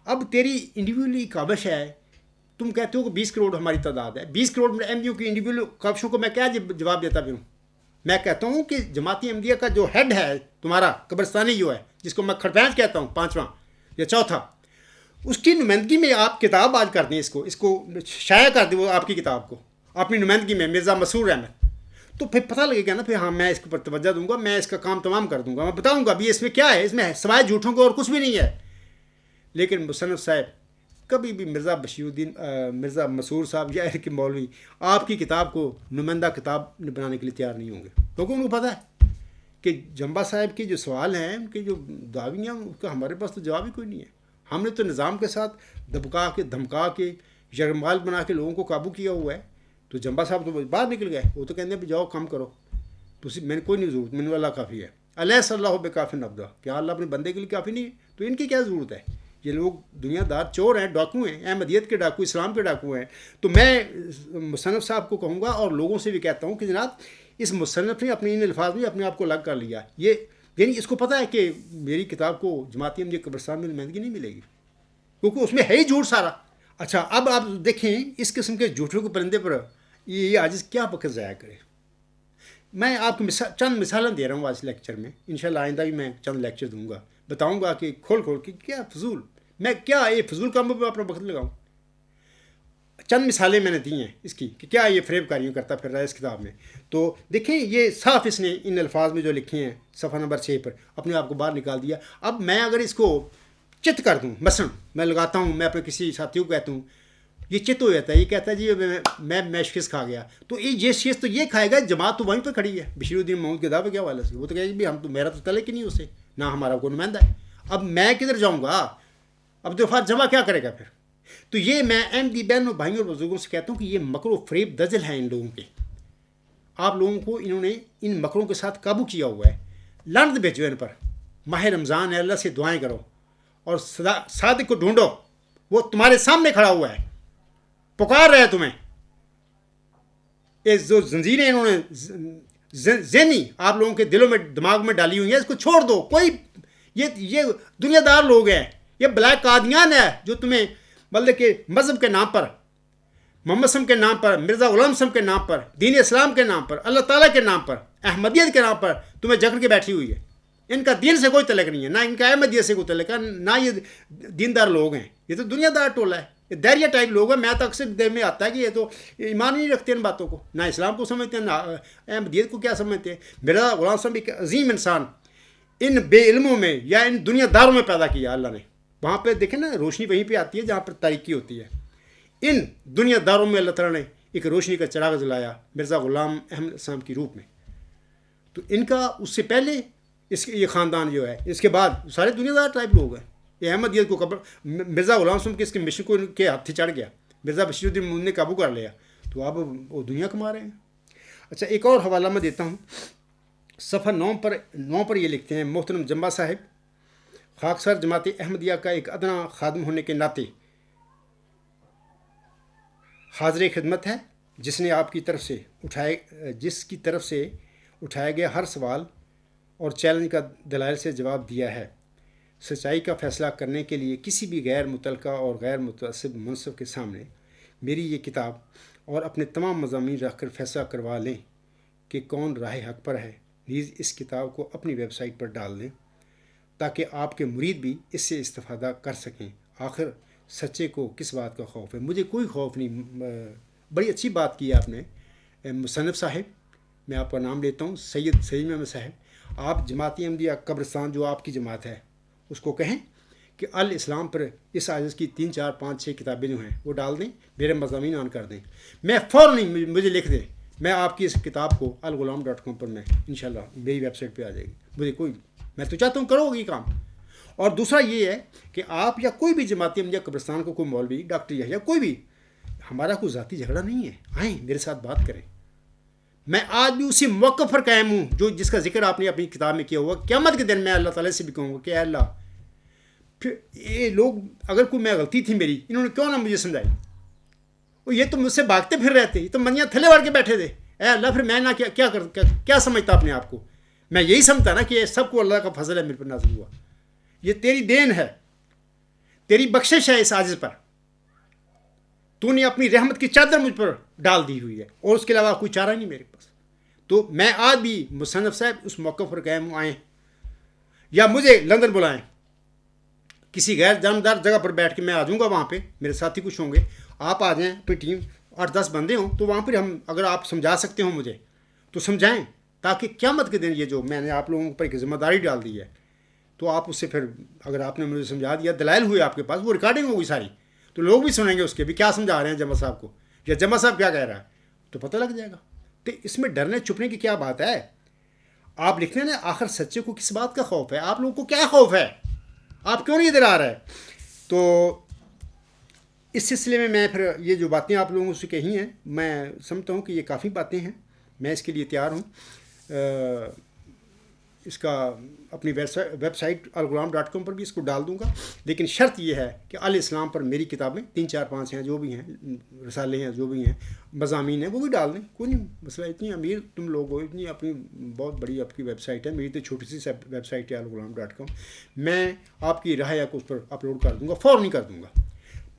اب تیری انڈیویجولی کاوش ہے، تم کہتے ہو کہ 20 کروڑ ہماری تعداد ہے. 20 کروڑ میں احمدیوں کی انڈیویجول کاوشوں کو میں کیا جواب دیتا بھی ہوں؟ میں کہتا ہوں کہ جماعتی احمدیہ کا جو ہیڈ ہے تمہارا قبرستانی جو ہے، جس کو میں کھڑپینچ کہتا ہوں 5واں یا 4تھا، اس کی نمائندگی میں آپ کتاب آج کر دیں، اس کو شائع کر دیں وہ آپ کی کتاب کو اپنی نمائندگی میں، مرزا مسرور احمد، تو پھر پتہ لگے گا نا، پھر ہاں میں اس کے اوپر توجہ دوں گا، میں اس کا کام تمام کر دوں گا، میں بتاؤں گا بھی اس میں کیا ہے، اس میں سوائے جھوٹوں کو اور کچھ بھی نہیں ہے۔ لیکن مصنف صاحب کبھی بھی مرزا بشیر الدین مرزا مسرور صاحب یا کہ مولوی آپ کی کتاب کو نمائندہ کتاب بنانے کے لیے تیار نہیں ہوں گے، کیونکہ ان کو پتہ ہے کہ جمبا صاحب کے جو سوال ہیں، ان کے جو دعوی ہیں، ان کا ہمارے پاس تو جواب ہی کوئی نہیں ہے۔ ہم نے تو نظام کے ساتھ دبکا کے دھمکا کے یرغمال بنا کے لوگوں کو قابو کیا ہوا ہے، تو جمبا صاحب تو باہر نکل گئے، وہ تو کہتے ہیں جاؤ کام کرو، تو میں نے کوئی نہیں ضرورت، میں نے اللہ کافی ہے، علیہ صلی اللہ بکافٍ عبدہ، کیا اللہ اپنے بندے کے لیے کافی نہیں ہے؟ تو ان کی کیا ضرورت ہے؟ یہ لوگ دنیا دار چور ہیں، ڈاکو ہیں، احمدیت کے ڈاکو، اسلام کے ڈاکو ہیں۔ تو میں مصنف صاحب کو کہوں گا اور لوگوں سے بھی کہتا ہوں کہ جناب اس مصنف نے اپنے ان الفاظ میں اپنے آپ کو الگ کر لیا، یہ یعنی اس کو پتہ ہے کہ میری کتاب کو جماعتی احمدیہ قبرستان میں نمائندگی نہیں ملے گی، کیونکہ اس میں ہے ہی جھوٹ سارا۔ اچھا اب آپ دیکھیں اس قسم کے جھوٹوں کے پرندے پر یہ عاجز کیا وقت ضائع کرے۔ میں آپ کو چند مثالیں دے رہا ہوں آج لیکچر میں، انشاءاللہ آئندہ بھی میں چند لیکچر دوں گا، بتاؤں گا کہ کھول کے کیا فضول، میں کیا یہ فضول کاموں پہ اپنا وقت لگاؤں۔ چند مثالیں میں نے دی ہیں اس کی کہ کیا یہ فریب کاریوں کرتا پھر رہا ہے اس کتاب میں۔ تو دیکھیں یہ صاف اس نے ان الفاظ میں جو لکھے ہیں صفحہ نمبر 6 پر اپنے آپ کو باہر نکال دیا۔ اب میں اگر اس کو چت کر دوں، مثلا میں لگاتا ہوں، میں اپنے کسی ساتھیوں کو کہتا ہوں، یہ چت ہو جاتا ہے، یہ کہتا ہے جی میں شکست کھا گیا، تو یہ شکست تو یہ کھائے گا، جماعت تو وہیں پہ کھڑی ہے بشیر الدین محمود کے دعوے کے حوالے سے، وہ تو کہے گا بھی ہم تو، میرا تو تعلق ہی نہیں اسے، نہ ہمارا کوئی نمائندہ ہے، اب میں کدھر جاؤں گا، اب دفعہ جمع کیا کرے گا پھر۔ تو یہ میں احمدی بہنوں بھائیوں اور بزرگوں سے کہتا ہوں کہ یہ مکر و فریب دجل ہیں ان لوگوں کے، آپ لوگوں کو انہوں نے ان مکروں کے ساتھ قابو کیا ہوا ہے۔ لعنت بھیجو ان پر، ماہ رمضان ہے، اللہ سے دعائیں کرو اور صادق کو ڈھونڈو، وہ تمہارے سامنے کھڑا ہوا ہے، پکار رہے ہیں تمہیں۔ یہ جو زنجیریں انہوں نے ذہنی آپ لوگوں کے دلوں میں دماغ میں ڈالی ہوئی ہیں، اس کو چھوڑ دو۔ کوئی یہ دنیا دار لوگ ہیں، یہ بلیک قادیان ہے جو تمہیں بلکہ کہ مذہب کے نام پر، محمد صلی کے نام پر، مرزا غلام صلی کے نام پر، دین اسلام کے نام پر، اللہ تعالیٰ کے نام پر، احمدیت کے نام پر تمہیں جکڑ کے بیٹھی ہوئی ہے۔ ان کا دین سے کوئی تعلق نہیں ہے، نہ ان کا احمدیت سے کوئی تعلق ہے، نہ یہ دیندار لوگ ہیں، یہ تو دنیا دار ٹولہ ہے، یہ دہریہ ٹائپ لوگ ہیں۔ میں تو اکثر دیر میں آتا ہے کہ یہ تو ایمان ہی نہیں رکھتے ان باتوں کو، نہ اسلام کو سمجھتے ہیں، نہ احمدیت کو کیا سمجھتے ہیں۔ مرزا غلام صاحب ایک عظیم انسان ان بے علموں میں یا ان دنیا داروں میں پیدا کیا اللہ نے، وہاں پہ دیکھیں نا روشنی وہیں پہ آتی ہے جہاں پر تاریکی ہوتی ہے۔ ان دنیا داروں میں اللہ تعالیٰ نے ایک روشنی کا چراغ جلایا مرزا غلام احمد السلام کی روپ میں۔ تو ان کا اس سے پہلے یہ خاندان جو ہے، اس کے بعد سارے دنیا دار ٹائپ لوگ ہیں۔ یہ احمدیت کو مرزا غلام صاحب کے اس کے مشن کو ان کے ہاتھ چڑھ گیا، مرزا بشیر الدین محمود نے قابو کر لیا، تو اب وہ دنیا کما رہے ہیں۔ اچھا ایک اور حوالہ میں دیتا ہوں، صفحہ 9 پر یہ لکھتے ہیں، محترم جمبا صاحب، خاکسار جماعت احمدیہ کا ایک ادنا خادم ہونے کے ناطے حاضر خدمت ہے، جس نے آپ کی طرف سے اٹھائے گئے ہر سوال اور چیلنج کا دلائل سے جواب دیا ہے۔ سچائی کا فیصلہ کرنے کے لیے کسی بھی غیر متعلقہ اور غیر متعصب منصف کے سامنے میری یہ کتاب اور اپنے تمام مضامین رکھ کر فیصلہ کروا لیں کہ کون راہ حق پر ہے، نیز اس کتاب کو اپنی ویب سائٹ پر ڈال دیں تاکہ آپ کے مرید بھی اس سے استفادہ کر سکیں۔ آخر سچے کو کس بات کا خوف ہے؟ مجھے کوئی خوف نہیں۔ بڑی اچھی بات کی ہے آپ نے مصنف صاحب، میں آپ کا نام لیتا ہوں، سید سلیم احمد صاحب، آپ جماعتی احمدیہ قبرستان جو آپ کی جماعت ہے اس کو کہیں کہ الاسلام پر اس عاجز کی 3 4 5 6 کتابیں جو ہیں وہ ڈال دیں، میرے مضامین آن کر دیں، میں فوراً مجھے لکھ دیں، میں آپ کی اس کتاب کو الغلام.com پر میں انشاءاللہ میری ویب سائٹ پہ آ جائے گی۔ مجھے کوئی، میں تو چاہتا ہوں کرو گی کام۔ اور دوسرا یہ ہے کہ آپ یا کوئی بھی جماعتی احمدیہ قبرستان کو کوئی مولوی ڈاکٹر یا کوئی بھی، ہمارا کوئی ذاتی جھگڑا نہیں ہے، آئیں میرے ساتھ بات کریں۔ میں آج بھی اسی موقف پر قائم ہوں جس کا ذکر آپ نے اپنی کتاب میں کیا ہوا۔ قیامت کے دن میں اللہ تعالیٰ سے بھی کہوں گا کہ اے اللہ، پھر یہ لوگ اگر کوئی میں غلطی تھی میری، انہوں نے کیوں نہ مجھے سمجھائی؟ وہ یہ تو مجھ سے بھاگتے پھر رہے تھے، یہ تو منیاں تھلے وڑ کے بیٹھے تھے۔ اے اللہ، پھر میں نہ کیا سمجھتا اپنے آپ کو؟ میں یہی سمجھتا نا کہ یہ سب کو اللہ کا فضل ہے، میرے پر نازل ہوا، یہ تیری دین ہے، تیری بخشش ہے اس عاجز پر، تو نے اپنی رحمت کی چادر مجھ پر ڈال دی ہوئی ہے، اور اس کے علاوہ کوئی چارہ نہیں میرے پاس۔ تو میں آج بھی مصنف صاحب اس موقع پر قائم آئیں یا مجھے لندن بلائیں، کسی غیر جانبدار جگہ پر بیٹھ کے میں آ جاؤں گا، وہاں پہ میرے ساتھی کچھ ہوں گے، آپ آ جائیں، اپنی ٹیم 8-10 بندے ہوں، تو وہاں پر ہم اگر آپ سمجھا سکتے ہوں مجھے تو سمجھائیں، تاکہ قیامت کے دن یہ جو میں نے آپ لوگوں پر ایک ذمہ داری ڈال دی ہے، تو آپ اس سے پھر اگر آپ نے مجھے سمجھا دیا، دلائل ہوئے آپ کے پاس، وہ ریکارڈنگ ہوگی ساری، تو لوگ بھی سنیں گے اس کے بھی کیا سمجھا رہے ہیں جمع صاحب کو، یا جمع صاحب کیا کہہ رہا ہے، تو پتہ لگ جائے گا۔ تو اس میں ڈرنے چھپنے کی کیا بات ہے؟ آپ لکھتے ہیں نا آخر سچے کو کس بات کا خوف ہے، آپ لوگوں کو کیا خوف ہے، آپ کیوں نہیں ادھر آ رہے؟ تو اس سلسلے میں پھر یہ جو باتیں آپ لوگوں سے کہی ہیں، میں سمجھتا ہوں کہ یہ کافی باتیں ہیں، میں اس کے لیے تیار ہوں، اس کا اپنی ویب سائٹ الغلام.com پر بھی اس کو ڈال دوں گا، لیکن شرط یہ ہے کہ الاسلام پر میری کتابیں 3-4-5 ہیں جو بھی ہیں، رسالے ہیں جو بھی ہیں، مضامین ہیں، وہ بھی ڈال دیں، کوئی نہیں مسئلہ۔ اتنی امیر تم لوگ ہو، اتنی اپنی بہت بڑی آپ کی ویب سائٹ ہے، میری تو چھوٹی سی ویب سائٹ ہے الغلام.com، میں آپ کی رائے کو اس پر اپلوڈ کر دوں گا، فوراً کر دوں گا،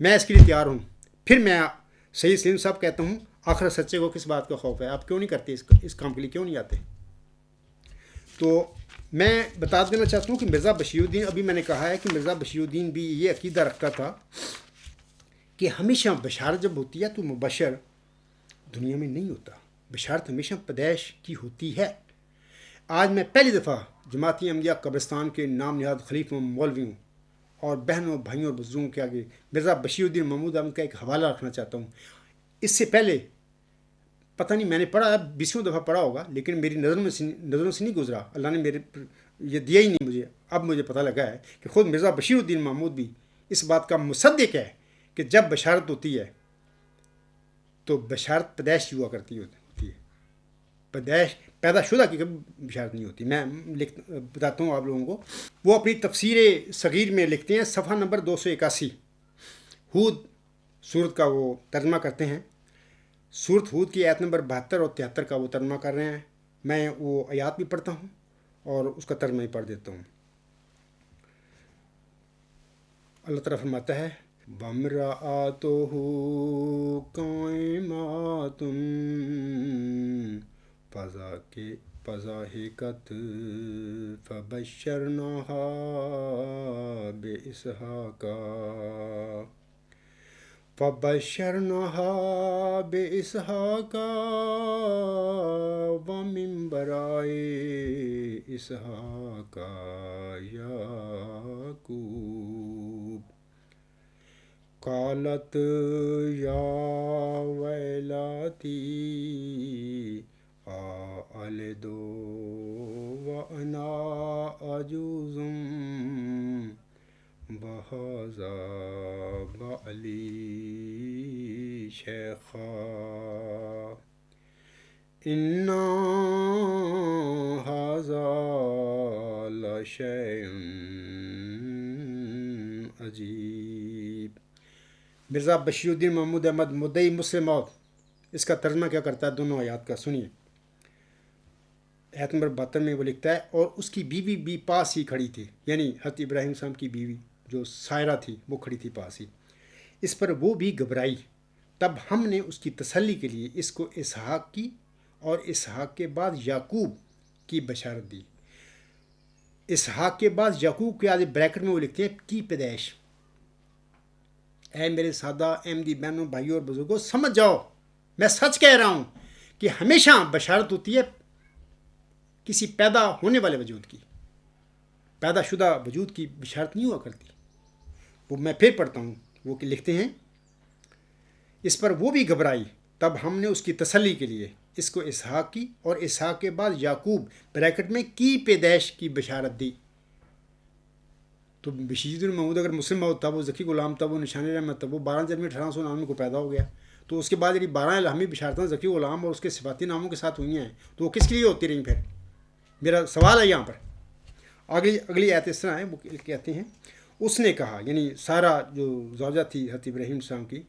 میں اس کے لیے تیار ہوں۔ پھر میں صحیح سلیم صاحب کہتا ہوں آخر سچے کو کس بات کا خوف ہے، آپ کیوں نہیں کرتے اس کام کے لیے، کیوں نہیں آتے؟ تو میں بتا دینا چاہتا ہوں کہ مرزا بشیر الدین، ابھی میں نے کہا ہے کہ مرزا بشیر الدین بھی یہ عقیدہ رکھتا تھا کہ ہمیشہ بشارت جب ہوتی ہے تو مبشر دنیا میں نہیں ہوتا، بشارت ہمیشہ پیدائش کی ہوتی ہے۔ آج میں پہلی دفعہ جماعتی احمدیہ قبرستان کے نام نہاد خلیفوں، مولویوں اور بہنوں، بھائیوں اور بزرگوں کے آگے مرزا بشیر الدین محمود احمد کا ایک حوالہ رکھنا چاہتا ہوں۔ اس سے پہلے پتہ نہیں، میں نے پڑھا 20 دفعہ پڑھا ہوگا، لیکن میری نظروں سے نہیں گزرا، اللہ نے میرے یہ دیا ہی نہیں مجھے۔ اب مجھے پتہ لگا ہے کہ خود مرزا بشیر الدین محمود بھی اس بات کا مصدق ہے کہ جب بشارت ہوتی ہے تو بشارت پیدائش ہوا کرتی ہوتی ہے، پیدائش پیدا شدہ کی کبھی بشارت نہیں ہوتی۔ میں بتاتا ہوں آپ لوگوں کو، وہ اپنی تفسیر صغیر میں لکھتے ہیں، صفحہ نمبر 281، ہود سورت کا وہ ترجمہ کرتے ہیں، سورت ہود کی آیت نمبر 72 اور 73 کا وہ ترجمہ کر رہے ہیں، میں وہ آیات بھی پڑھتا ہوں اور اس کا ترجمہ ہی پڑھ دیتا ہوں۔ اللہ تعالیٰ فرماتا ہے وَامْرَأَتُهُ قَائِمَةٌ فَضَحِكَتْ فَبَشَّرْنَاهَا بِإِسْحَاقَ وَمِن وَرَاءِ إِسْحَاقَ يَعْقُوبَ قالت یا ویلاتی أَأَلِدُ وَأَنَا عَجُوزٌ وَهَذَا بَعْلِي شَيْخًا إِنَّ هَذَا لَشَيْءٌ عَجِيبٌ۔ مرزا بشیر الدین محمود احمد مدعی مسلم موت اس کا ترجمہ کیا کرتا ہے دونوں آیات کا، سنیے۔ آیت نمبر 72 میں وہ لکھتا ہے اور اس کی بیوی بھی پاس ہی کھڑی تھی، یعنی حضرت ابراہیم السلام کی بیوی جو سائرہ تھی وہ کھڑی تھی پاس ہی، اس پر وہ بھی گھبرائی، تب ہم نے اس کی تسلی کے لیے اس کو اسحاق کی اور اسحاق کے بعد یعقوب کی بشارت دی۔ اسحاق کے بعد یعقوب کے آگے بریکٹ میں وہ لکھتے ہیں کی پیدائش۔ اے میرے سادہ احمدی بہنوں، بھائیوں اور بزرگوں، سمجھ جاؤ میں سچ کہہ رہا ہوں کہ ہمیشہ بشارت ہوتی ہے کسی پیدا ہونے والے وجود کی، پیدا شدہ وجود کی بشارت نہیں ہوا کرتی۔ وہ میں پھر پڑھتا ہوں، وہ کہ لکھتے ہیں اس پر وہ بھی گھبرائی، تب ہم نے اس کی تسلی کے لیے اس کو اسحاق کی اور اسحاق کے بعد یعقوب بریکٹ میں کی پیدائش کی بشارت دی۔ تو بشیر الدین محمود اگر مسلم ہوتا، وہ ذکی غلام تھا، وہ نشان رحمت تھا، وہ 12 جنوری 1899 کو پیدا ہو گیا، تو اس کے بعد یعنی 12 الہامی بشارتیں ذکی غلام اور اس کے صفاتی ناموں کے ساتھ ہوئی ہیں، تو وہ کس کے لیے ہوتی رہیں؟ پھر میرا سوال ہے یہاں پر۔ اگلی آیت اس طرح ہے، وہ کہتے ہیں اس نے کہا، یعنی سارا جو زوجہ تھی حضرت ابراہیم السلام کی،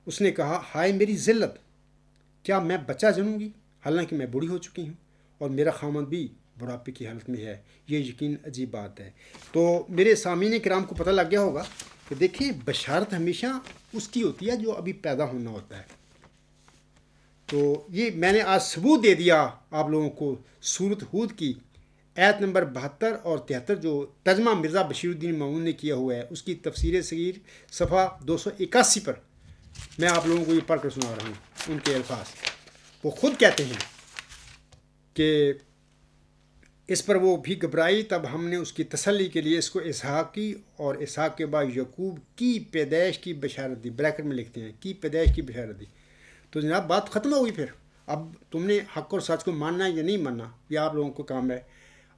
اس نے کہا ہائے میری ذلت، کیا میں بچہ جنوں گی حالانکہ میں بوڑھی ہو چکی ہوں اور میرا خامند بھی بڑھاپے کی حالت میں ہے، یہ یقین عجیب بات ہے۔ تو میرے سامعین کرام کو پتہ لگ گیا ہوگا کہ دیکھیں بشارت ہمیشہ اس کی ہوتی ہے جو ابھی پیدا ہونا ہوتا ہے۔ تو یہ میں نے آج ثبوت دے دیا آپ لوگوں کو سورت ہود کی آیت نمبر 72 اور 73 جو ترجمہ مرزا بشیر الدین مامون نے کیا ہوا ہے، اس کی تفسیر صغیر صفحہ 281 پر میں آپ لوگوں کو یہ پڑھ کر سنا رہا ہوں ان کے الفاظ۔ وہ خود کہتے ہیں کہ اس پر وہ بھی گھبرائی، تب ہم نے اس کی تسلی کے لیے اس کو اسحاق کی اور اسحاق کے بعد یعقوب کی پیدائش کی بشارت دی، بریکٹ میں لکھتے ہیں کی پیدائش کی بشارت دی۔ تو جناب بات ختم ہو گئی۔ پھر اب تم نے حق اور سچ کو ماننا ہے یا نہیں ماننا، یہ آپ لوگوں کو کام ہے۔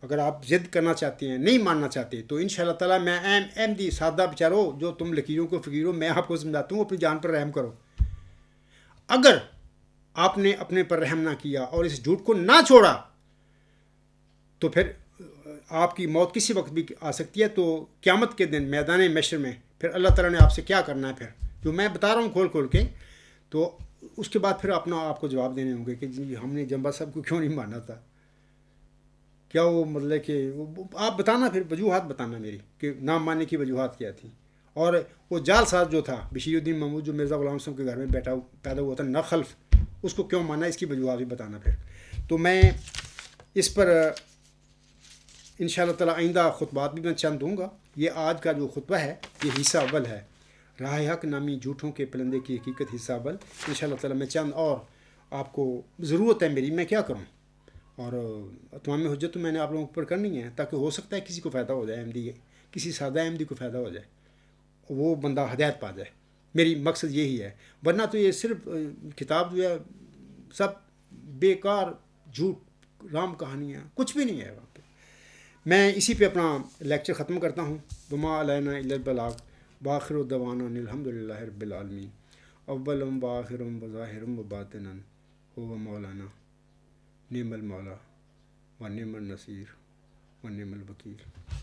اگر آپ ضد کرنا چاہتے ہیں، نہیں ماننا چاہتے، تو ان شاء اللہ تعالیٰ میں احمدی سادہ بیچارو جو تم لکیروں کو فقیروں، میں آپ کو سمجھاتا ہوں اپنی جان پر رحم کرو۔ اگر آپ نے اپنے پر رحم نہ کیا اور اس جھوٹ کو نہ چھوڑا تو پھر آپ کی موت کسی وقت بھی آ سکتی ہے۔ تو قیامت کے دن میدان محشر میں پھر اللہ تعالیٰ نے آپ سے کیا کرنا ہے، پھر جو میں بتا رہا ہوں کھول کھول کے، تو اس کے بعد پھر اپنا آپ کو جواب دینے ہوں گے کہ جی ہم نے جنبا صاحب کو کیوں نہیں مانا تھا، کیا وہ مطلب کہ آپ بتانا، پھر وجوہات بتانا میری کہ نہ ماننے کی وجوہات کیا تھی۔ اور وہ جال ساز جو تھا بشیر الدین محمود جو مرزا غلام صاحب کے گھر میں پیدا ہوا تھا نخلف، اس کو کیوں مانا، اس کی وجوہات بھی بتانا پھر۔ تو میں اس پر ان شاء اللہ تعالیٰ آئندہ خطبات بھی میں چند دوں گا۔ یہ آج کا جو خطبہ ہے یہ حصہ اول ہے، راہ حق نامی جھوٹوں کے پلندے کی حقیقت حصہ اول۔ ان شاء اللہ تعالیٰ میں چند اور آپ کو ضرورت ہے میری، میں کیا کروں، اور تمام حجت تو میں نے آپ لوگوں پر کرنی ہے تاکہ ہو سکتا ہے کسی کو فائدہ ہو جائے، احمدی کسی سادہ احمدی کو فائدہ ہو جائے، وہ بندہ ہدایت پا جائے۔ میری مقصد یہی ہے، ورنہ تو یہ صرف کتاب جو ہے سب بیکار جھوٹ رام کہانیاں، کچھ بھی نہیں ہے وہاں پہ۔ میں اسی پہ اپنا لیکچر ختم کرتا ہوں۔ وما علینا الا البلاغ وآخر دعوانا ان الحمد للہ رب العالمین اولم وآخرم وظاہرم وباطنا هو مولانا نعم المولا و نعم النصیر و نعم الوکیل۔